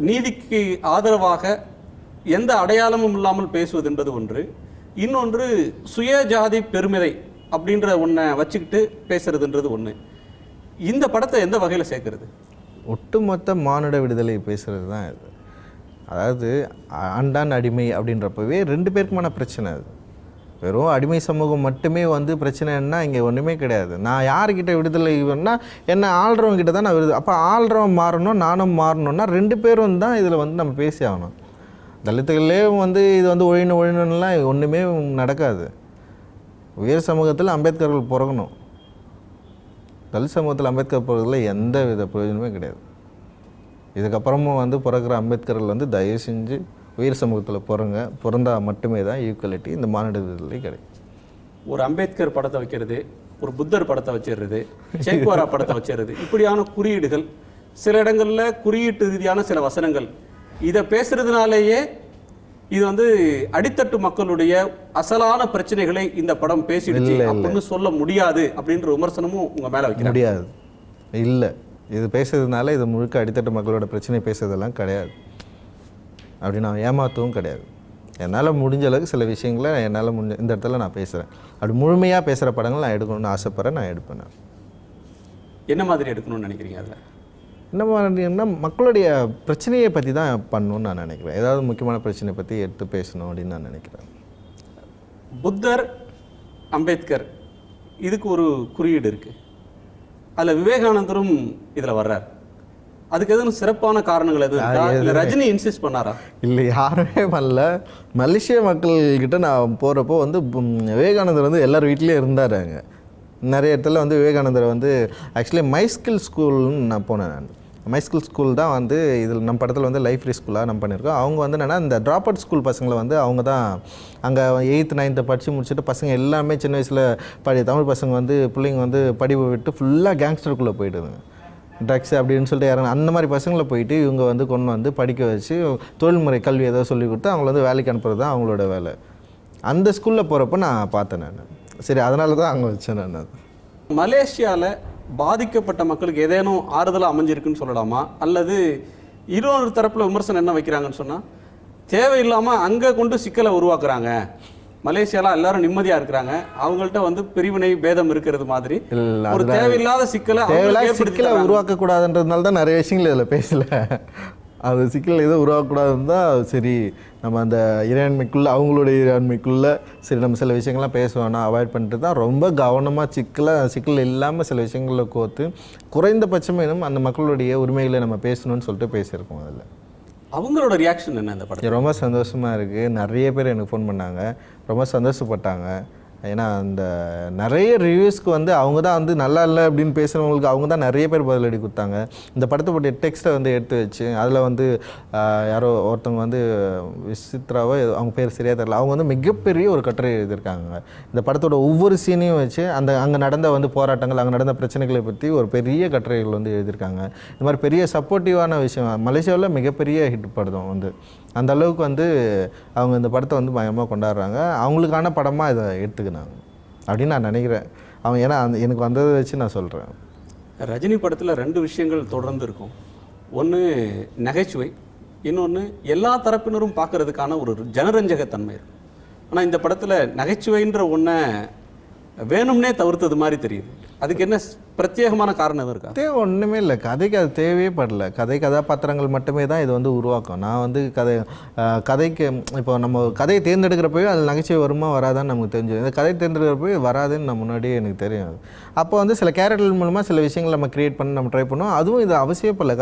நீதிக்கு ஆதரவாக எந்த அடையாளமும் இல்லாமல் பேசுவது என்பது ஒன்று, இன்னொன்று சுயஜாதி பெருமிதை அப்படின்ற ஒன்றை வச்சுக்கிட்டு பேசுறதுன்றது ஒன்று. இந்த படத்தை எந்த வகையில் சேர்க்கறது? ஒட்டுமொத்த மானுட விடுதலை பேசுகிறது தான் இது. அதாவது ஆண்டான் அடிமை அப்படின்றப்பவே 2 பேருக்குமான பிரச்சனை. அது வெறும் அடிமை சமூகம் மட்டுமே வந்து பிரச்சனைன்னா இங்கே ஒன்றுமே கிடையாது. நான் யார்கிட்ட விடுதலை வேணும்னா என்ன ஆள்றவங்க கிட்ட தான் நான் விடுதலை. அப்போ ஆள்றவன் மாறணும், நானும் மாறணும்னா 2 பேரும் தான் இதில் வந்து நம்ம பேசி ஆகணும். தலித்துகளே வந்து இது வந்து ஒழிணும்லாம் ஒன்றுமே நடக்காது. உயர் சமூகத்தில் அம்பேத்கர்கள் பிறக்கணும். தலித் சமூகத்தில் அம்பேத்கர் பிறகுல எந்த வித பிரயோஜனமே கிடையாது. இதுக்கப்புறமும் வந்து பிறக்கிற அம்பேத்கர்கள் வந்து தயவு செஞ்சு உயர் சமூகத்தில் பிறந்தா மட்டுமே தான் ஈக்குவலிட்டி, இந்த மானிட விடுதலை கிடைக்கும். ஒரு அம்பேத்கர் படத்தை வைக்கிறது, ஒரு புத்தர் படத்தை வச்சிடுறது, சேக்வாரா படத்தை வச்சிடுறது, இப்படியான குறியீடுகள், சில இடங்களில் குறியீட்டு ரீதியான சில வசனங்கள், இதை பேசுறதுனாலேயே இது வந்து அடித்தட்டு மக்களுடைய அசலான பிரச்சனைகளை இந்த படம் பேசிடுச்சு அப்படின்னு சொல்ல முடியாது அப்படின்ற விமர்சனமும் உங்க மேல வைக்க முடியாது. இல்லை, இது பேசுறதுனால இது முழுக்க அடித்தட்டு மக்களோட பிரச்சனை பேசுறதெல்லாம் கிடையாது. அப்படி நான் ஏமாற்றவும் கிடையாது. என்னால் முடிஞ்ச அளவுக்கு சில விஷயங்களை என்னால் இந்த இடத்துல நான் பேசுகிறேன். அப்படி முழுமையாக பேசுகிற படங்கள் நான் எடுக்கணும்னு ஆசைப்பட்றேன், நான் எடுப்பேன். நான் என்ன மாதிரி எடுக்கணும்னு நினைக்கிறீங்க? அதில் என்ன மாதிரின்னா மக்களுடைய பிரச்சனையை பற்றி தான் பண்ணணும்னு நான் நினைக்கிறேன். ஏதாவது முக்கியமான பிரச்சனையை பற்றி எடுத்து பேசணும் அப்படின்னு நான் நினைக்கிறேன். புத்தர், அம்பேத்கர் இதுக்கு ஒரு குறியீடு இருக்குது. அதில் விவேகானந்தரும் இதில் வர்றார். அதுக்கு எதுவும் சிறப்பான காரணங்கள் எதுவும் ரஜினி இன்சிஸ்ட் பண்ணாரா? இல்லை, யாருமே பண்ணல. மலேசிய மக்கள்கிட்ட நான் போகிறப்போ வந்து விவேகானந்தர் வந்து எல்லார் வீட்லேயும் இருந்தார். அங்கே நிறைய இடத்துல வந்து விவேகானந்தர் வந்து ஆக்சுவலி மைஸ்கில் ஸ்கூல்னு நான் போனேன். நான் மைஸ்கில் ஸ்கூல் தான் வந்து இதில் நம்ம படத்தில் வந்து லைஃப் ஃப்ரீ ஸ்கூலாக நம்ம பண்ணியிருக்கோம். அவங்க வந்து என்னென்னா இந்த ட்ராப் அவுட் ஸ்கூல் பசங்களை வந்து அவங்க தான் அங்கே 8th 9th படித்து முடிச்சுட்டு பசங்க எல்லாமே சின்ன வயசில் தமிழ் பசங்க வந்து பிள்ளைங்க வந்து படிப்பை விட்டு ஃபுல்லாக கேங்ஸ்டருக்குள்ளே போயிடுதுங்க, ட்ரக்ஸ் அப்படின்னு சொல்லிட்டு யாரும் அந்த மாதிரி பசங்களை போயிட்டு இவங்க வந்து கொண்டு வந்து படிக்க வச்சு தொழில்முறை கல்வி ஏதோ சொல்லி கொடுத்து அவங்கள வந்து வேலைக்கு அனுப்புறது தான் அவங்களோட வேலை. அந்த ஸ்கூலில் போகிறப்ப நான் பார்த்தேன். நான் சரி அதனால தான் அங்கே வச்சேன். நான் மலேசியாவில் பாதிக்கப்பட்ட மக்களுக்கு ஏதேனும் ஆறுதலாக அமைஞ்சிருக்குன்னு சொல்லலாமா? அல்லது இன்னொரு தரப்பில் விமர்சனம் என்ன வைக்கிறாங்கன்னு சொன்னால், தேவையில்லாமல் அங்கே கொண்டு சிக்கலை உருவாக்குறாங்க, மலேசியாவில் எல்லாரும் நிம்மதியாக இருக்கிறாங்க, அவங்கள்ட்ட வந்து பிரிவினை பேதம் இருக்கிறது மாதிரி ஒரு தேவையில்லாத சிக்கலை உருவாக்கக்கூடாதுன்றதுனால தான் நிறைய விஷயங்கள் இதில் பேசலை. அது சிக்கல் எதுவும் உருவாக்கக்கூடாதுன்னு தான் சரி நம்ம அந்த இறையாண்மைக்குள்ளே அவங்களுடைய இறையாண்மைக்குள்ளே சரி நம்ம சில விஷயங்கள்லாம் பேசுவோம்னா அவாய்ட் பண்ணிட்டு தான் ரொம்ப கவனமாக சிக்கல் இல்லாமல் சில விஷயங்களில் கோர்த்து குறைந்தபட்சமேனும் அந்த மக்களுடைய உரிமைகளை நம்ம பேசணும்னு சொல்லிட்டு பேசியிருக்கோம். அதில் அவங்களோட ரியாக்ஷன் என்ன? அந்த படம் ரொம்ப சந்தோஷமாக இருக்குது. நிறைய பேர் எனக்கு ஃபோன் பண்ணாங்க, ரொம்ப சந்தோஷப்பட்டாங்க. ஏன்னா அந்த நிறைய ரிவ்யூஸ்க்கு வந்து அவங்க தான் வந்து நல்லா இல்லை அப்படின்னு பேசுகிறவங்களுக்கு அவங்க தான் நிறைய பேர் பதிலடி கொடுத்தாங்க. இந்த படத்தை டெக்ஸ்ட்டை வந்து எடுத்து வச்சு அதில் வந்து யாரோ ஒருத்தவங்க வந்து விசித்ராவோ அவங்க பேர் சரியாக தெரியல, அவங்க வந்து மிகப்பெரிய ஒரு கட்டுரை எழுதியிருக்காங்க. இந்த படத்தோட ஒவ்வொரு சீனையும் வச்சு அங்கே நடந்த வந்து போராட்டங்கள், அங்கே நடந்த பிரச்சனைகளை பற்றி ஒரு பெரிய கட்டுரைகள் வந்து எழுதியிருக்காங்க. இந்த மாதிரி பெரிய சப்போர்ட்டிவான விஷயம் மலேசியாவில் மிகப்பெரிய ஹிட் படம் வந்து அந்த அளவுக்கு வந்து அவங்க இந்த படத்தை வந்து பயமாக கொண்டாடுறாங்க. அவங்களுக்கான படமாக இதை எடுத்துக்கினாங்க அப்படின்னு நான் நினைக்கிறேன். அவங்க ஏன்னா எனக்கு வந்ததை வச்சு நான் சொல்கிறேன். ரஜினி படத்தில் 2 விஷயங்கள் தொடர்ந்து இருக்கும். ஒன்று நகைச்சுவை, இன்னொன்று எல்லா தரப்பினரும் பார்க்கறதுக்கான ஒரு ஜனரஞ்சகத்தன்மை இருக்கும். ஆனால் இந்த படத்தில் நகைச்சுவைன்ற ஒன்றை வேணும்னே தவிர்த்தது மாதிரி தெரியுது. அதுக்கு என்ன பிரத்யேகமான காரணம் எதுவும் இருக்கா? ஒன்றுமே இல்லை, கதைக்கு அது தேவையே படல. கதாபாத்திரங்கள் மட்டுமே தான் இது வந்து உருவாக்கும். நான் வந்து கதைக்கு இப்போ நம்ம கதையை தேர்ந்தெடுக்கிறப்பவே அது நகைச்சுவை வருமா வராதான்னு நமக்கு தெரிஞ்சது. இந்த கதையை தேர்ந்தெடுக்கிறப்பவே வராதுன்னு நான் முன்னாடியே எனக்கு தெரியும். அப்போ வந்து சில கேரக்டர்கள் மூலமாக சில விஷயங்கள் நம்ம க்ரியேட் பண்ணி நம்ம ட்ரை பண்ணோம். அதுவும் இது அவசியப்படல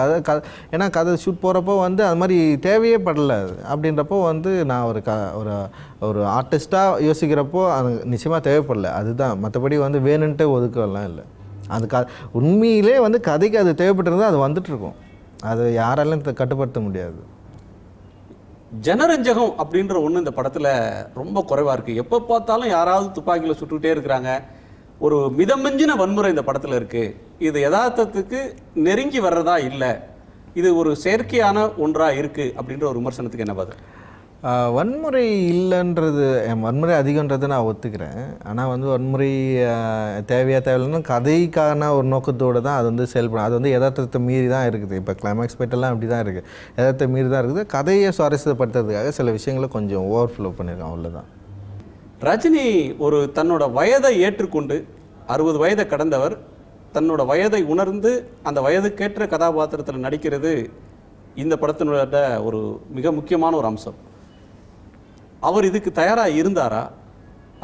ஏன்னா கதை ஷூட் போகிறப்போ வந்து அது மாதிரி தேவையே படலை. அப்படின்றப்போ வந்து நான் ஒரு ஆர்டிஸ்ட்டாக யோசிக்கிறப்போ அது நிச்சயமாக தேவைப்படல. அதுதான், மற்றபடி வந்து வேணுன்ட்டு ஒதுக்கலாம் இல்லை. அது உண்மையிலே வந்து கதைக்கு அது தேவைப்பட்டிருந்தால் அது வந்துட்டுருக்கும். அது யாராலும் கட்டுப்படுத்த முடியாது. ஜனரஞ்சகம் அப்படின்ற ஒன்று இந்த படத்தில் ரொம்ப குறைவாக இருக்குது. எப்போ பார்த்தாலும் யாராவது துப்பாக்கியில் சுட்டுக்கிட்டே இருக்கிறாங்க. ஒரு மிதமிஞ்சின வன்முறை இந்த படத்தில் இருக்குது. இது யதார்த்தத்துக்கு நெருங்கி வர்றதா இல்லை, இது ஒரு செயற்கையான ஒன்றாக இருக்குது அப்படின்ற ஒரு விமர்சனத்துக்கு என்ன பதில்? வன்முறை இல்லைன்றது, வன்முறை அதிகன்றது நான் ஒத்துக்கிறேன். ஆனால் வந்து வன்முறை தேவையில்லைன்னா கதைக்கான ஒரு நோக்கத்தோடு தான் அது வந்து செயல்படும். அது வந்து யதார்த்தத்தை மீறி தான் இருக்குது. இப்போ கிளைமேக்ஸ் பைட்டெல்லாம் அப்படி தான் இருக்குது, யதார்த்தத்தை மீறி தான் இருக்குது. கதையை சுவாரஸ்யப்படுத்துறதுக்காக சில விஷயங்களை கொஞ்சம் ஓவர்ஃப்ளோ பண்ணியிருக்கேன், அவ்வளோதான். ரஜினி தன்னோட வயதை ஏற்றுக்கொண்டு 60 வயதை கடந்தவர், தன்னோட வயதை உணர்ந்து அந்த வயதுக்கேற்ற கதாபாத்திரத்தில் நடிக்கிறது இந்த படத்தினோட ஒரு மிக முக்கியமான ஒரு அம்சம். அவர் இதுக்கு தயாராக இருந்தாரா,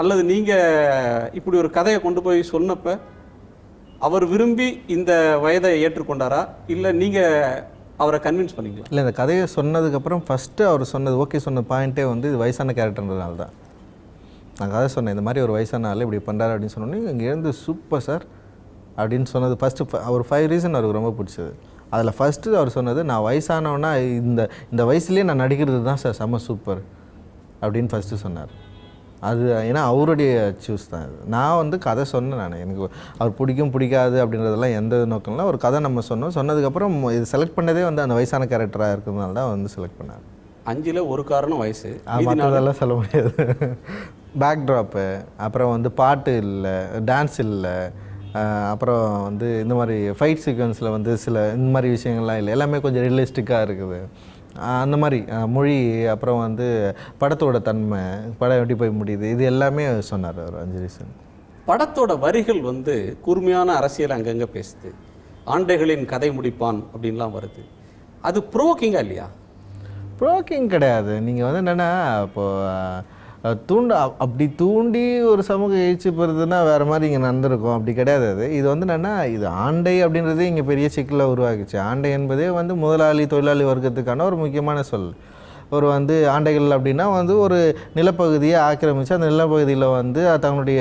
அல்லது நீங்கள் இப்படி ஒரு கதையை கொண்டு போய் சொன்னப்ப அவர் விரும்பி இந்த வயதை ஏற்றுக்கொண்டாரா, இல்லை நீங்கள் அவரை கன்வின்ஸ் பண்ணீங்களா? இல்லை, இந்த கதையை சொன்னதுக்கப்புறம் ஃபஸ்ட்டு அவர் சொன்னது ஓகே சொன்ன பாயிண்ட்டே வந்து இது வயசான கேரக்டர்ன்றதுனால தான். நான் கதை சொன்னேன், இந்த மாதிரி ஒரு வயசான ஆள் இப்படி பண்ணுறாரு அப்படின்னு சொன்னோன்னே இங்கேருந்து சூப்பர் சார் அப்படின்னு சொன்னது ஃபஸ்ட்டு. அவர் 5 ரீசன் அவருக்கு ரொம்ப பிடிச்சது. அதில் ஃபஸ்ட்டு அவர் சொன்னது, நான் வயசானவனா இந்த வயசுலேயே நான் நடிக்கிறது தான் சார் செம்ம சூப்பர் அப்படின்னு ஃபஸ்ட்டு சொன்னார். அது ஏன்னா அவருடைய சூஸ் தான் அது. நான் வந்து கதை சொன்னேன், எனக்கு அவர் பிடிக்காது அப்படின்றதெல்லாம் எந்த நோக்கம் இல்லை. ஒரு கதை நம்ம சொன்னதுக்கப்புறம் இது செலக்ட் பண்ணதே வந்து அந்த வயசான கேரக்டராக இருக்கிறதுனால தான் வந்து செலக்ட் பண்ணார். 5ல் ஒரு காரணம் வயசு, மற்றதெல்லாம் சொல்ல முடியாது. பேக்ட்ராப்பு, அப்புறம் வந்து பாட்டு இல்லை, டான்ஸ் இல்லை, அப்புறம் வந்து இந்த மாதிரி ஃபைட் சீக்வன்ஸில் வந்து சில இந்த மாதிரி விஷயங்கள்லாம் இல்லை, எல்லாமே கொஞ்சம் ரியலிஸ்டிக்காக இருக்குது. அந்த மாதிரி மொழி, அப்புறம் வந்து படத்தோட தன்மை, படம் எப்படி போய் முடியுது, இது எல்லாமே சொன்னார் அவர் 5 ரீசன். படத்தோட வரிகள் வந்து கூர்மையான அரசியல் அங்கங்கே பேசுது. ஆண்டைகளின் கதை முடிப்பான் அப்படின்லாம் வருது. அது ப்ரோவோக்கிங்கா இல்லையா? ப்ரோவோக்கிங் கிடையாது. நீங்கள் வந்து என்னென்னா இப்போது அப்படி தூண்டி ஒரு சமூக எழுச்சி பெறுதுன்னா வேறு மாதிரி இங்கே நடந்திருக்கும். அப்படி கிடையாது. இது வந்து என்னென்னா, இது ஆண்டை அப்படின்றதே இங்கே பெரிய சிக்கலாக உருவாக்கிச்சு. ஆண்டை என்பதே வந்து முதலாளி தொழிலாளி வர்க்கத்துக்கான ஒரு முக்கியமான சொல். ஒரு வந்து ஆண்டைகள் அப்படின்னா வந்து ஒரு நிலப்பகுதியை ஆக்கிரமித்து அந்த நிலப்பகுதியில் வந்து தங்களுடைய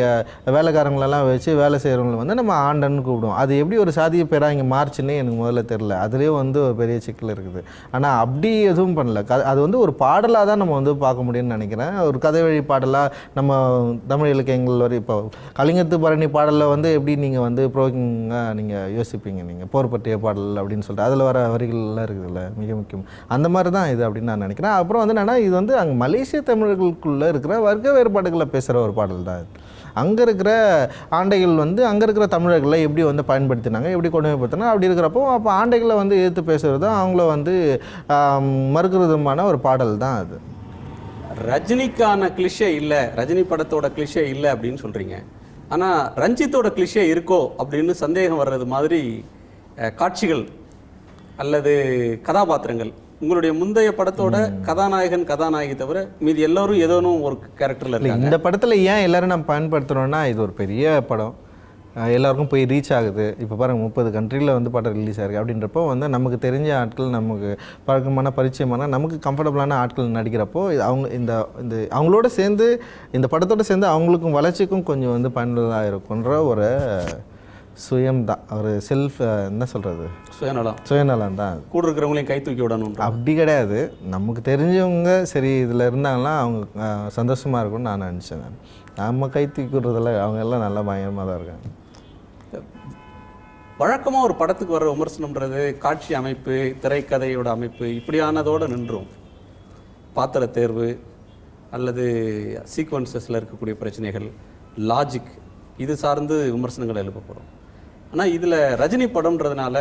வேலைக்காரங்களெல்லாம் வச்சு வேலை செய்கிறவங்களை வந்து நம்ம ஆண்டன்னு கூப்பிடுவோம். அது எப்படி ஒரு சாதிய பேராக இங்கே மாறுச்சுன்னே எனக்கு முதல்ல தெரில. அதுலேயே வந்து ஒரு பெரிய சிக்கல் இருக்குது. ஆனால் அப்படி எதுவும் பண்ணல. அது வந்து ஒரு பாடலாக தான் நம்ம வந்து பார்க்க முடியும்னு நினைக்கிறேன். ஒரு கதை வழி பாடலாக நம்ம தமிழ் இலக்கியங்கள் வரை இப்போ கலிங்கத்து பரணி பாடலில் வந்து எப்படி நீங்கள் வந்து ப்ரோக்கிங்காக நீங்கள் யோசிப்பீங்க, நீங்கள் போர் பற்றிய பாடல் அப்படின்னு சொல்லிட்டு அதில் வர வரிகள்லாம் இருக்குதுல்ல, மிக முக்கியம். அந்த மாதிரி தான் இது அப்படின்னு நான் நினைக்கிறேன். அப்புறம் வந்து என்னென்னா, இது வந்து அங்கே மலேசிய தமிழர்களுக்குள்ளே இருக்கிற வர்க்க வேறுபாடுகளை பேசுகிற ஒரு பாடல் தான். அங்கே இருக்கிற ஆண்டைகள் வந்து அங்கே இருக்கிற தமிழர்களை எப்படி வந்து பயன்படுத்தினாங்க, எப்படி கொடுமைப்படுத்தினாங்க, அப்படி இருக்கிறப்போ அப்போ ஆண்டைகளை வந்து எதிர்த்து பேசுகிறது தான், அவங்கள வந்து மறுக்கிறதுமான ஒரு பாடல் தான் அது. ரஜினிக்கான கிளிஷே இல்லை, ரஜினி படத்தோட கிளிஷே இல்லை அப்படின்னு சொல்கிறீங்க. ஆனால் ரஞ்சித்தோட கிளிஷே இருக்கோ அப்படின்னு சந்தேகம் வர்றது மாதிரி காட்சிகள் அல்லது கதாபாத்திரங்கள் உங்களுடைய முந்தைய படத்தோட கதாநாயகி தவிர மீதி எல்லாரும் ஏதோனும் ஒரு கேரக்டர்ல இருக்காங்க. இந்த படத்தில் ஏன் எல்லாரும் நம்ம பயன்படுத்துகிறோன்னா, இது ஒரு பெரிய படம், எல்லாருக்கும் போய் ரீச் ஆகுது. இப்போ பாருங்கள் 30 கண்ட்ரியில் வந்து படம் ரிலீஸ் ஆகிருக்கு. அப்படின்றப்போ வந்து நமக்கு தெரிஞ்ச ஆட்கள், நமக்கு பழக்கமான பரிச்சயமான நமக்கு கம்ஃபர்டபுளான ஆட்கள் நடிக்கிறப்போ அவங்க இந்த இந்த அவங்களோட சேர்ந்து இந்த படத்தோடு சேர்ந்து அவங்களுக்கும் வளர்ச்சிக்கும் கொஞ்சம் வந்து பயனுள்ளதாக இருக்குன்ற ஒரு சுயம் தான், ஒரு செல்ஃப் என்ன சொல்கிறது, சுயநலம் தான். கூட இருக்கிறவங்களையும் கை தூக்கி விடணும் அப்படி கிடையாது. நமக்கு தெரிஞ்சவங்க சரி இதில் இருந்தாங்கன்னா அவங்க சந்தோஷமாக இருக்கும்னு நான் நினச்சேன். நம்ம கை தூக்கி விடுறதில்ல, அவங்க எல்லாம் நல்லா பயங்கரமாக தான் இருக்காங்க. வழக்கமாக ஒரு படத்துக்கு வர விமர்சனம்ன்றது காட்சி அமைப்பு, திரைக்கதையோட அமைப்பு இப்படியானதோடு நின்றும். பாத்திர தேர்வு அல்லது சீக்வன்சஸில் இருக்கக்கூடிய பிரச்சனைகள், லாஜிக், இது சார்ந்து விமர்சனங்கள் எழுப்ப போகிறோம். ஆனால் இதில் ரஜினி படம்ன்றதுனால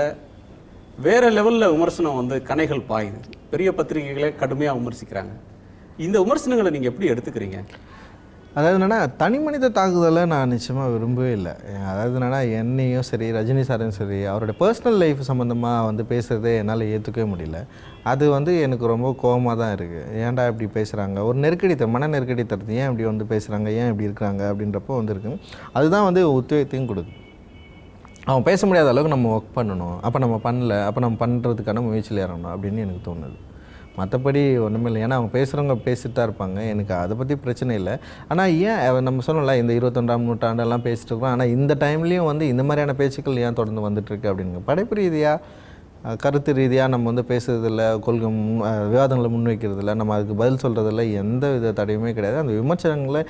வேறு லெவலில் விமர்சனம் வந்து கணைகள் பாயுது. பெரிய பத்திரிகைகளே கடுமையாக விமர்சிக்கிறாங்க. இந்த விமர்சனங்களை நீங்கள் எப்படி எடுத்துக்கிறீங்க? அதாவது என்னென்னா, தனி மனித தாக்குதலை நான் நிச்சயமாக விரும்பவே இல்லை. அதாவது என்னென்னா, என்னையும் சரி ரஜினி சாரையும் சரி அவருடைய பர்சனல் லைஃப் சம்மந்தமாக வந்து பேசுகிறதே என்னால் ஏற்றுக்கவே முடியல. அது வந்து எனக்கு ரொம்ப கோபமாக தான் இருக்குது. ஏன்டா இப்படி பேசுகிறாங்க, ஒரு மன நெருக்கடி தருது, ஏன் இப்படி வந்து பேசுகிறாங்க, ஏன் இப்படி இருக்கிறாங்க அப்படின்றப்போ வந்து இருக்குது. அதுதான் வந்து உத்வேகத்தையும் கொடுக்கும். அவன் பேச முடியாத அளவுக்கு நம்ம ஒர்க் பண்ணணும், அப்போ நம்ம பண்ணல, அப்போ நம்ம பண்ணுறதுக்கான முயற்சியில் இறங்கணும் அப்படின்னு எனக்கு தோணுது. மற்றபடி ஒன்றுமே இல்லை. ஏன்னா அவங்க பேசுகிறவங்க பேசிட்டு தான் இருப்பாங்க, எனக்கு அதை பற்றி பிரச்சனை இல்லை. ஆனால் ஏன் நம்ம சொல்லல இந்த 21ஆம் நூற்றாண்டெல்லாம் பேசிட்டு இருக்கோம், ஆனால் இந்த டைம்லேயும் வந்து இந்த மாதிரியான பேச்சுக்கள் ஏன் தொடர்ந்து வந்துட்டுருக்கு அப்படின்னு படைப்பு ரீதியாக கருத்து ரீதியாக நம்ம வந்து பேசுறதில்ல, கொள்கை விவாதங்களை முன்வைக்கிறதில்ல, நம்ம அதுக்கு பதில் சொல்கிறதில்ல, எந்த வித தடையுமே கிடையாது. அந்த விமர்சனங்களை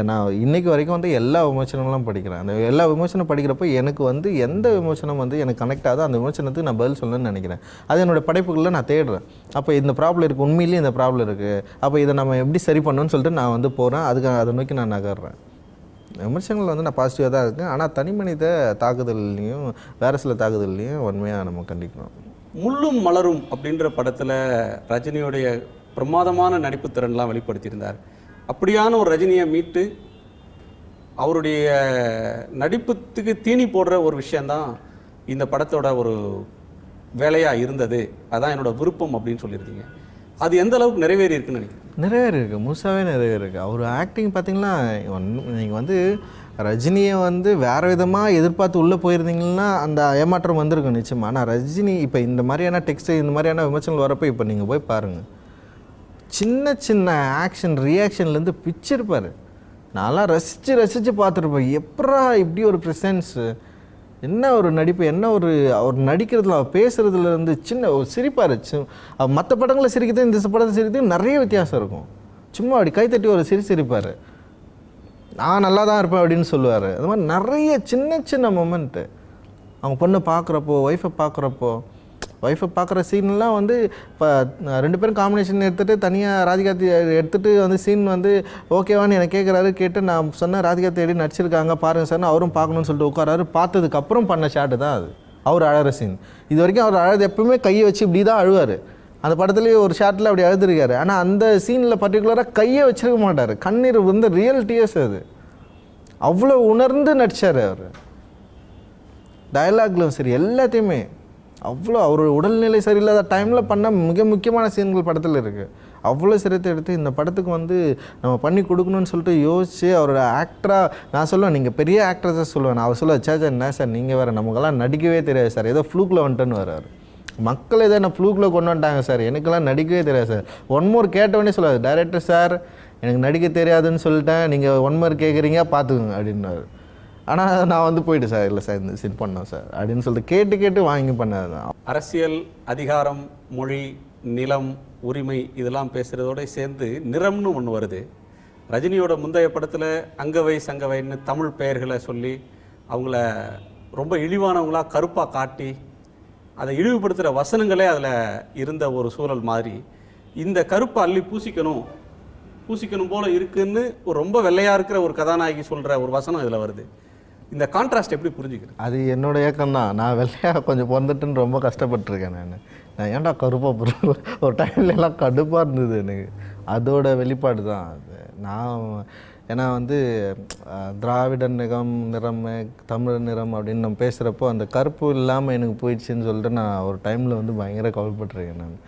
நான் இன்றைக்கு வரைக்கும் வந்து எல்லா விமர்சனங்களும் படிக்கிறேன். அந்த எல்லா விமர்சனம் படிக்கிறப்போ எனக்கு வந்து எந்த விமர்சனம் வந்து எனக்கு கனெக்ட் ஆகுதோ அந்த விமர்சனத்துக்கு நான் பதில் சொல்லணும்னு நினைக்கிறேன். அது என்னோடய படைப்புகளில் நான் தேடுறேன். அப்போ இந்த ப்ராப்ளம் இருக்குது, உண்மையிலேயே இந்த ப்ராப்ளம் இருக்குது, அப்போ இதை நம்ம எப்படி சரி பண்ணணும்னு சொல்லிட்டு நான் வந்து போகிறேன். அதை நோக்கி நான் நகர்றேன். விமர்சனங்கள் வந்து நான் பாசிட்டிவாக தான் இருக்கேன். ஆனால் தனி மனித தாக்குதல்லையும் வேறு சில தாக்குதல்லையும் உண்மையாக நம்ம கண்டிக்கணும். முள்ளும் மலரும் அப்படின்ற படத்தில் ரஜினியோடைய பிரமாதமான நடிப்பு திறன்லாம் வெளிப்படுத்தியிருந்தார். அப்படியான ஒரு ரஜினியை மீட்டு அவருடைய நடிப்புத்துக்கு தீனி போடுற ஒரு விஷயந்தான் இந்த படத்தோட ஒரு வேலையாக இருந்தது. அதான் என்னோட விருப்பம் அப்படின்னு சொல்லியிருந்தீங்க. அது எந்த அளவுக்கு நிறைவேறி இருக்குன்னு நினைக்கிறேன்? நிறைவேறி இருக்குது, முழுசாகவே நிறைவேறி இருக்குது. அவர் ஆக்டிங் பார்த்திங்கன்னா, நீங்கள் வந்து ரஜினியை வந்து வேறு விதமாக எதிர்பார்த்து உள்ளே போயிருந்தீங்கன்னா அந்த ஏமாற்றம் வந்திருக்கும் நிச்சயமாக. ஆனால் ரஜினி இப்போ இந்த மாதிரியான டெக்ஸ்ட்டு, இந்த மாதிரியான விமர்சனங்கள் வரப்போ இப்போ நீங்கள் போய் பாருங்கள், சின்ன சின்ன ஆக்ஷன் ரியாக்ஷன்லேருந்து பிச்சிருப்பார். நான்லாம் ரசித்து பார்த்துருப்பேன். எப்படா இப்படி ஒரு ப்ரெசன்ஸு, என்ன ஒரு நடிப்பு, என்ன ஒரு அவர் நடிக்கிறதுல அவர் பேசுகிறதுலேருந்து சின்ன ஒரு சிரிப்பார். மற்ற படங்களை சிரிக்கிறது இந்த படத்தை சிரிக்கிறது நிறைய வித்தியாசம் இருக்கும். சும்மா அப்படி கைத்தட்டி ஒரு சிரிப்பார், நான் நல்லா தான் இருப்பேன் அப்படின்னு சொல்லுவார். அது மாதிரி நிறைய சின்ன சின்ன மொமெண்ட்டு அவங்க பொண்ணை பார்க்குறப்போ, ஒய்ஃபை பார்க்குற சீன்லாம் வந்து இப்போ 2 பேரும் காம்பினேஷன் எடுத்துகிட்டு தனியாக ராதிகாத்தி எடுத்துகிட்டு வந்து சீன் வந்து ஓகேவான்னு எனக்கு கேட்குறாரு. கேட்டு நான் சொன்னேன் ராதிகாத்தி எப்படி நடிச்சிருக்காங்க பாருங்கள் சார்னு அவரும் பார்க்கணுன்னு சொல்லிட்டு உட்காராரு. பார்த்ததுக்கப்புறம் பண்ண ஷாட்டு தான் அது. அவர் அழகிற சீன். இது வரைக்கும் அவர் அழகு எப்பவுமே கையை வச்சு இப்படி தான் அழுவார். அந்த படத்துலேயே ஒரு ஷாட்டில் அப்படி அழுதுருக்காரு. ஆனால் அந்த சீனில் பர்டிகுலராக கையை வச்சிருக்க மாட்டார். கண்ணீர் வந்து ரியல் டியர்ஸ். அது அவ்வளோ உணர்ந்து நடித்தார் அவர். டயலாக்லும் சரி எல்லாத்தையுமே அவ்வளோ அவர் உடல்நிலை சரியில்லாத டைமில் பண்ண மிக முக்கியமான சீன்கள் படத்தில் இருக்குது. அவ்வளோ சிரத்தை எடுத்து இந்த படத்துக்கு வந்து நம்ம பண்ணி கொடுக்கணும்னு சொல்லிட்டு யோசிச்சு அவரோட ஆக்டராக நான் சொல்லுவேன், நீங்கள் பெரிய ஆக்ட்ரஸாக சொல்லுவேன். அவர் சொல்லுவார், சேச்சா என்ன சார் நீங்கள் வேறு, நமக்கெல்லாம் நடிக்கவே தெரியாது சார், ஏதோ ஃப்ளூக்கில் வந்துட்டேன்னு வர்றாரு. மக்கள் ஏதோ என்ன ஃப்ளூக்கில் கொண்டு வந்துட்டாங்க சார், எனக்கெல்லாம் நடிக்கவே தெரியாது சார். ஒன் மோர் கேட்டவொடனே சொல்லாது, டைரக்டர் சார் எனக்கு நடிக்க தெரியாதுன்னு சொல்லிட்டேன், நீங்கள் ஒன் மோர் கேட்குறீங்க பார்த்துக்குங்க அப்படின்னாரு. ஆனால் நான் வந்து போயிட்டு சார் இல்லை சார் இந்த சிட் பண்ணோம் சார் அப்படின்னு சொல்லிட்டு கேட்டு வாங்கி பண்ணது தான். அரசியல், அதிகாரம், மொழி, நிலம், உரிமை இதெல்லாம் பேசுகிறதோட சேர்ந்து நிறம்னு ஒன்று வருது. ரஜினியோட முந்தைய படத்தில் அங்கவை சங்கவைன்னு தமிழ் பெயர்களை சொல்லி அவங்கள ரொம்ப இழிவானவங்களாக கருப்பாக காட்டி அதை இழிவுபடுத்துகிற வசனங்களே அதில் இருந்த ஒரு சூழல் மாதிரி இந்த கருப்பை அள்ளி பூசிக்கணும் போல இருக்குன்னு ஒரு ரொம்ப வெள்ளையாக இருக்கிற ஒரு கதாநாயகி சொல்கிற ஒரு வசனம் இதில் வருது. இந்த கான்ட்ராஸ்ட் எப்படி புரிஞ்சுக்கிறேன்? அது என்னோட ஏக்கம் தான். நான் வெள்ளையாக கொஞ்சம் பிறந்துட்டுன்னு ரொம்ப கஷ்டப்பட்டுருக்கேன். நான் ஏன்டா கருப்பாக பிறகு ஒரு டைம்ல எல்லாம் கடுப்பாக இருந்தது எனக்கு. அதோட வெளிப்பாடு தான் அது. நான் ஏன்னா வந்து திராவிட நிறம், தமிழ் நிறம் அப்படின்னு நம்ம பேசுகிறப்போ அந்த கருப்பு இல்லாமல் எனக்கு போயிடுச்சுன்னு சொல்லிட்டு நான் ஒரு டைமில் வந்து பயங்கர கவலைப்பட்டிருக்கேன். நான்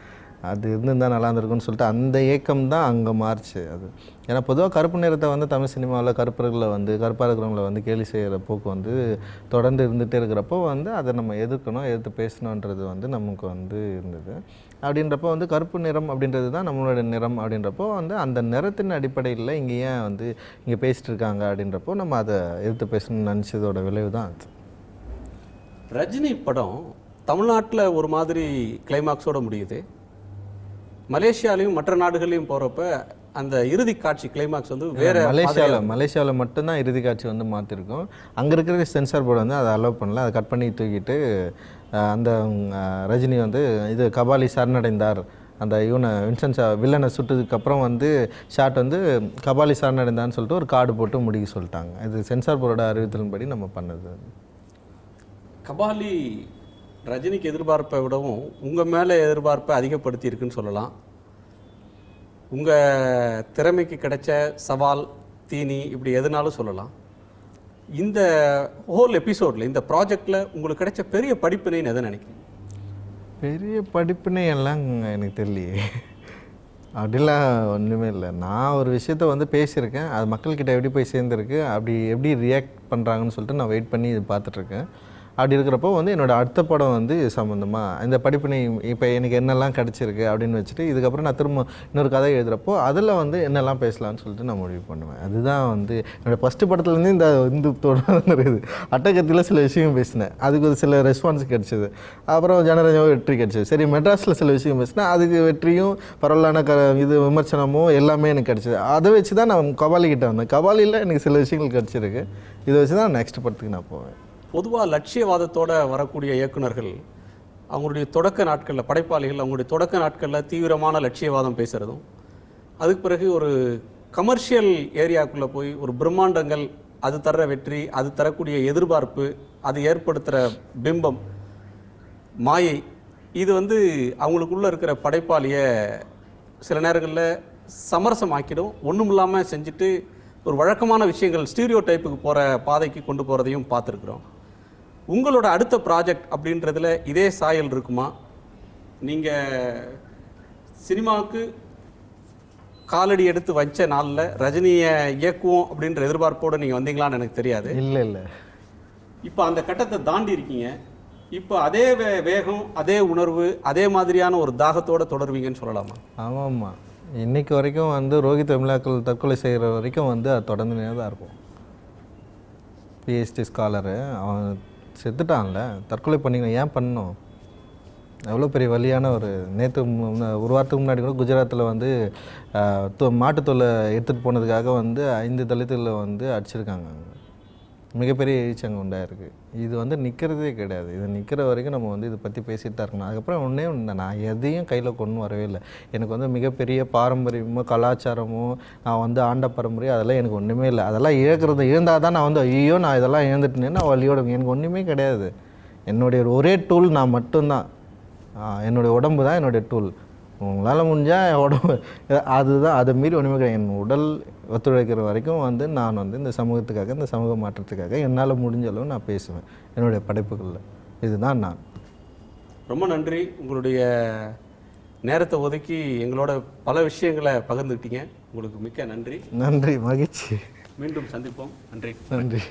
அது இருந்திருந்தால் நல்லா இருந்திருக்குன்னு சொல்லிட்டு அந்த ஏக்கம் தான் அங்கே மாறுச்சு. அது ஏன்னா பொதுவாக கருப்பு நிறத்தை வந்து தமிழ் சினிமாவில் கருப்பர்களை வந்து கருப்பாக இருக்கிறவங்கள வந்து கேலி செய்கிற போக்கு வந்து தொடர்ந்து இருந்துகிட்டே இருக்கிறப்போ வந்து அதை நம்ம எதிர்க்கணும், எதிர்த்து பேசணுன்றது வந்து நமக்கு வந்து இருந்தது. அப்படின்றப்போ வந்து கருப்பு நிறம் அப்படின்றது தான் நம்மளோட நிறம் அப்படின்றப்போ வந்து அந்த நிறத்தின் அடிப்படையில் இங்கே ஏன் வந்து இங்கே பேசிகிட்டு இருக்காங்க அப்படின்றப்போ நம்ம அதை எதிர்த்து பேசணும்னு நினச்சதோட விளைவு தான் அது. ரஜினி படம் தமிழ்நாட்டில் ஒரு மாதிரி கிளைமாக்ஸோட முடியுது, மலேசியாலையும் மற்ற நாடுகளையும் போகிறப்ப அந்த இறுதி காட்சி கிளைமாக்ஸ் வந்து வேற. மலேசியாவில் மட்டும்தான் இறுதி காட்சி வந்து மாற்றிருக்கோம். அங்கே இருக்கிற சென்சார் போர்டு வந்து அதை அலோவ் பண்ணல, அதை கட் பண்ணி தூக்கிட்டு அந்த ரஜினி வந்து இது கபாலி சரணடைந்தார், அந்த இவனை வின்சென்ட் வில்லனை சுட்டதுக்கப்புறம் வந்து ஷாட் வந்து கபாலி சரணடைந்தான்னு சொல்லிட்டு ஒரு கார்டு போட்டு முடிக்க சொல்லிட்டாங்க. இது சென்சார் போர்டோட அறிவித்தலின்படி நம்ம பண்ணது. கபாலி ரஜினிக்கு எதிர்பார்ப்பை விடவும் உங்கள் மேலே எதிர்பார்ப்பை அதிகப்படுத்தி இருக்குன்னு சொல்லலாம். உங்கள் திறமைக்கு கிடைச்ச சவால், தீனி, இப்படி எதுனாலும் சொல்லலாம். இந்த ஹோல் எபிசோடில், இந்த ப்ராஜெக்டில் உங்களுக்கு கிடைச்ச பெரிய படிப்பினைன்னு எதை நினைக்கிறீங்க? பெரிய படிப்பினை எல்லாம் எனக்கு தெரியலையே, அப்படிலாம் ஒன்றுமே இல்லை. நான் ஒரு விஷயத்த வந்து பேசியிருக்கேன், அது மக்கள்கிட்ட எப்படி போய் சேர்ந்துருக்கு, அப்படி எப்படி ரியாக்ட் பண்ணுறாங்கன்னு சொல்லிட்டு நான் வெயிட் பண்ணி இது பார்த்துட்ருக்கேன். அப்படி இருக்கிறப்போ வந்து என்னோடய அடுத்த படம் வந்து சம்மந்தமாக இந்த படிப்பினை இப்போ எனக்கு என்னெல்லாம் கிடச்சிருக்கு அப்படின்னு வச்சுட்டு இதுக்கப்புறம் நான் திரும்ப இன்னொரு கதை எழுதுகிறப்போ அதில் வந்து என்னெல்லாம் பேசலான்னு சொல்லிட்டு நான் முடிவு பண்ணுவேன். அதுதான் வந்து என்னோடய ஃபஸ்ட்டு படத்துலேருந்து இந்த தொடர்ந்து அட்டகத்தியில் சில விஷயம் பேசினேன், அதுக்கு ஒரு சில ரெஸ்பான்ஸ் கிடச்சிது. அப்புறம் ஜனரஞ்சமாக வெற்றி கிடச்சிது. சரி, மெட்ராஸில் சில விஷயம் பேசினேன், அதுக்கு வெற்றியும் பரவலான இது விமர்சனமும் எல்லாமே எனக்கு கிடச்சிது. அதை வச்சு தான் நான் கபாலிக்கிட்ட வந்தேன். கபாலியில் எனக்கு சில விஷயங்கள் கிடச்சிருக்கு, இதை வச்சு தான் நெக்ஸ்ட் படத்துக்கு நான் போவேன். பொதுவாக லட்சியவாதத்தோடு வரக்கூடிய இயக்குனர்கள் அவங்களுடைய தொடக்க நாட்களில், படைப்பாளிகள் அவங்களுடைய தொடக்க நாட்களில் தீவிரமான லட்சியவாதம் பேசுகிறதும், அதுக்கு பிறகு ஒரு கமர்ஷியல் ஏரியாவுக்குள்ளே போய் ஒரு பிரம்மாண்டங்கள், அது தர்ற வெற்றி, அது தரக்கூடிய எதிர்பார்ப்பு, அது ஏற்படுத்துகிற பிம்பம், மாயை, இது வந்து அவங்களுக்குள்ளே இருக்கிற படைப்பாளியை சில நேரங்களில் சமரசமாக்கிடும், ஒன்றும் இல்லாமல் செஞ்சுட்டு ஒரு வழக்கமான விஷயங்கள் ஸ்டீரியோ டைப்புக்கு போகிற பாதைக்கு கொண்டு போகிறதையும் பார்த்துருக்குறோம். உங்களோட அடுத்த ப்ராஜெக்ட் அப்படின்றதுல இதே சாயல் இருக்குமா? நீங்கள் சினிமாவுக்கு காலடி எடுத்து வச்ச நாளில் ரஜினியை இயக்குவோம் அப்படின்ற எதிர்பார்ப்போடு நீங்கள் வந்தீங்களான்னு எனக்கு தெரியாது. இல்லை, இப்போ அந்த கட்டத்தை தாண்டி இருக்கீங்க. இப்போ அதே வேகம், அதே உணர்வு, அதே மாதிரியான ஒரு தாகத்தோடு தொடருவீங்கன்னு சொல்லலாமா? ஆமாம்மா, இன்றைக்கு வரைக்கும் வந்து ரோஹித் வெமுலாக்கள் தற்கொலை செய்கிற வரைக்கும் வந்து அது தொடர்ந்துனே தான் இருக்கும். பிஹெச்டி ஸ்காலரு அவன் செத்துட்டான்ல, தற்கொலை பண்ணிக்கணும், ஏன் பண்ணணும்? எவ்வளோ பெரிய வலியான ஒரு நேற்று ஒரு வாரத்துக்கு முன்னாடி கூட குஜராத்தில் வந்து மாட்டுத்தொல்லை எடுத்துகிட்டு போனதுக்காக வந்து 5 தலித்துகளை வந்து அடிச்சிருக்காங்க. மிகப்பெரிய எழுச்சி அங்கே உண்டாயிருக்கு. இது வந்து நிற்கிறதே கிடையாது. இது நிற்கிற வரைக்கும் நம்ம வந்து இதை பற்றி பேசிட்டு தான் இருக்கணும். அதுக்கப்புறம் ஒன்றே ஒன்று, நான் எதையும் கையில் கொண்டு வரவே இல்லை. எனக்கு வந்து மிகப்பெரிய பாரம்பரியமோ கலாச்சாரமோ நான் வந்து ஆண்ட பரம்பரையோ அதெல்லாம் எனக்கு ஒன்றுமே இல்லை. அதெல்லாம் இழந்தால் தான் நான் வந்து ஐயோ நான் இதெல்லாம் இழந்துட்டேன்னு வழியோட எனக்கு ஒன்றுமே கிடையாது. என்னுடைய ஒரே டூல் நான் மட்டும்தான், என்னுடைய உடம்பு தான் என்னுடைய டூல். உங்களால் முடிஞ்சால் என் உடம்பு அதுதான், அதை மீறி ஒன்றுமே கிடையாது. என் உடல் ஒத்துழைக்கிற வரைக்கும் வந்து நான் வந்து இந்த சமூகத்துக்காக, இந்த சமூக மாற்றத்துக்காக என்னால் முடிஞ்ச அளவு நான் பேசுவேன் என்னுடைய படைப்புகளில். இதுதான் நான். ரொம்ப நன்றி. உங்களுடைய நேரத்தை ஒதுக்கி எங்களோட பல விஷயங்களை பகிர்ந்துக்கிட்டீங்க. உங்களுக்கு மிக்க நன்றி. நன்றி, மகிழ்ச்சி. மீண்டும் சந்திப்போம். நன்றி. நன்றி.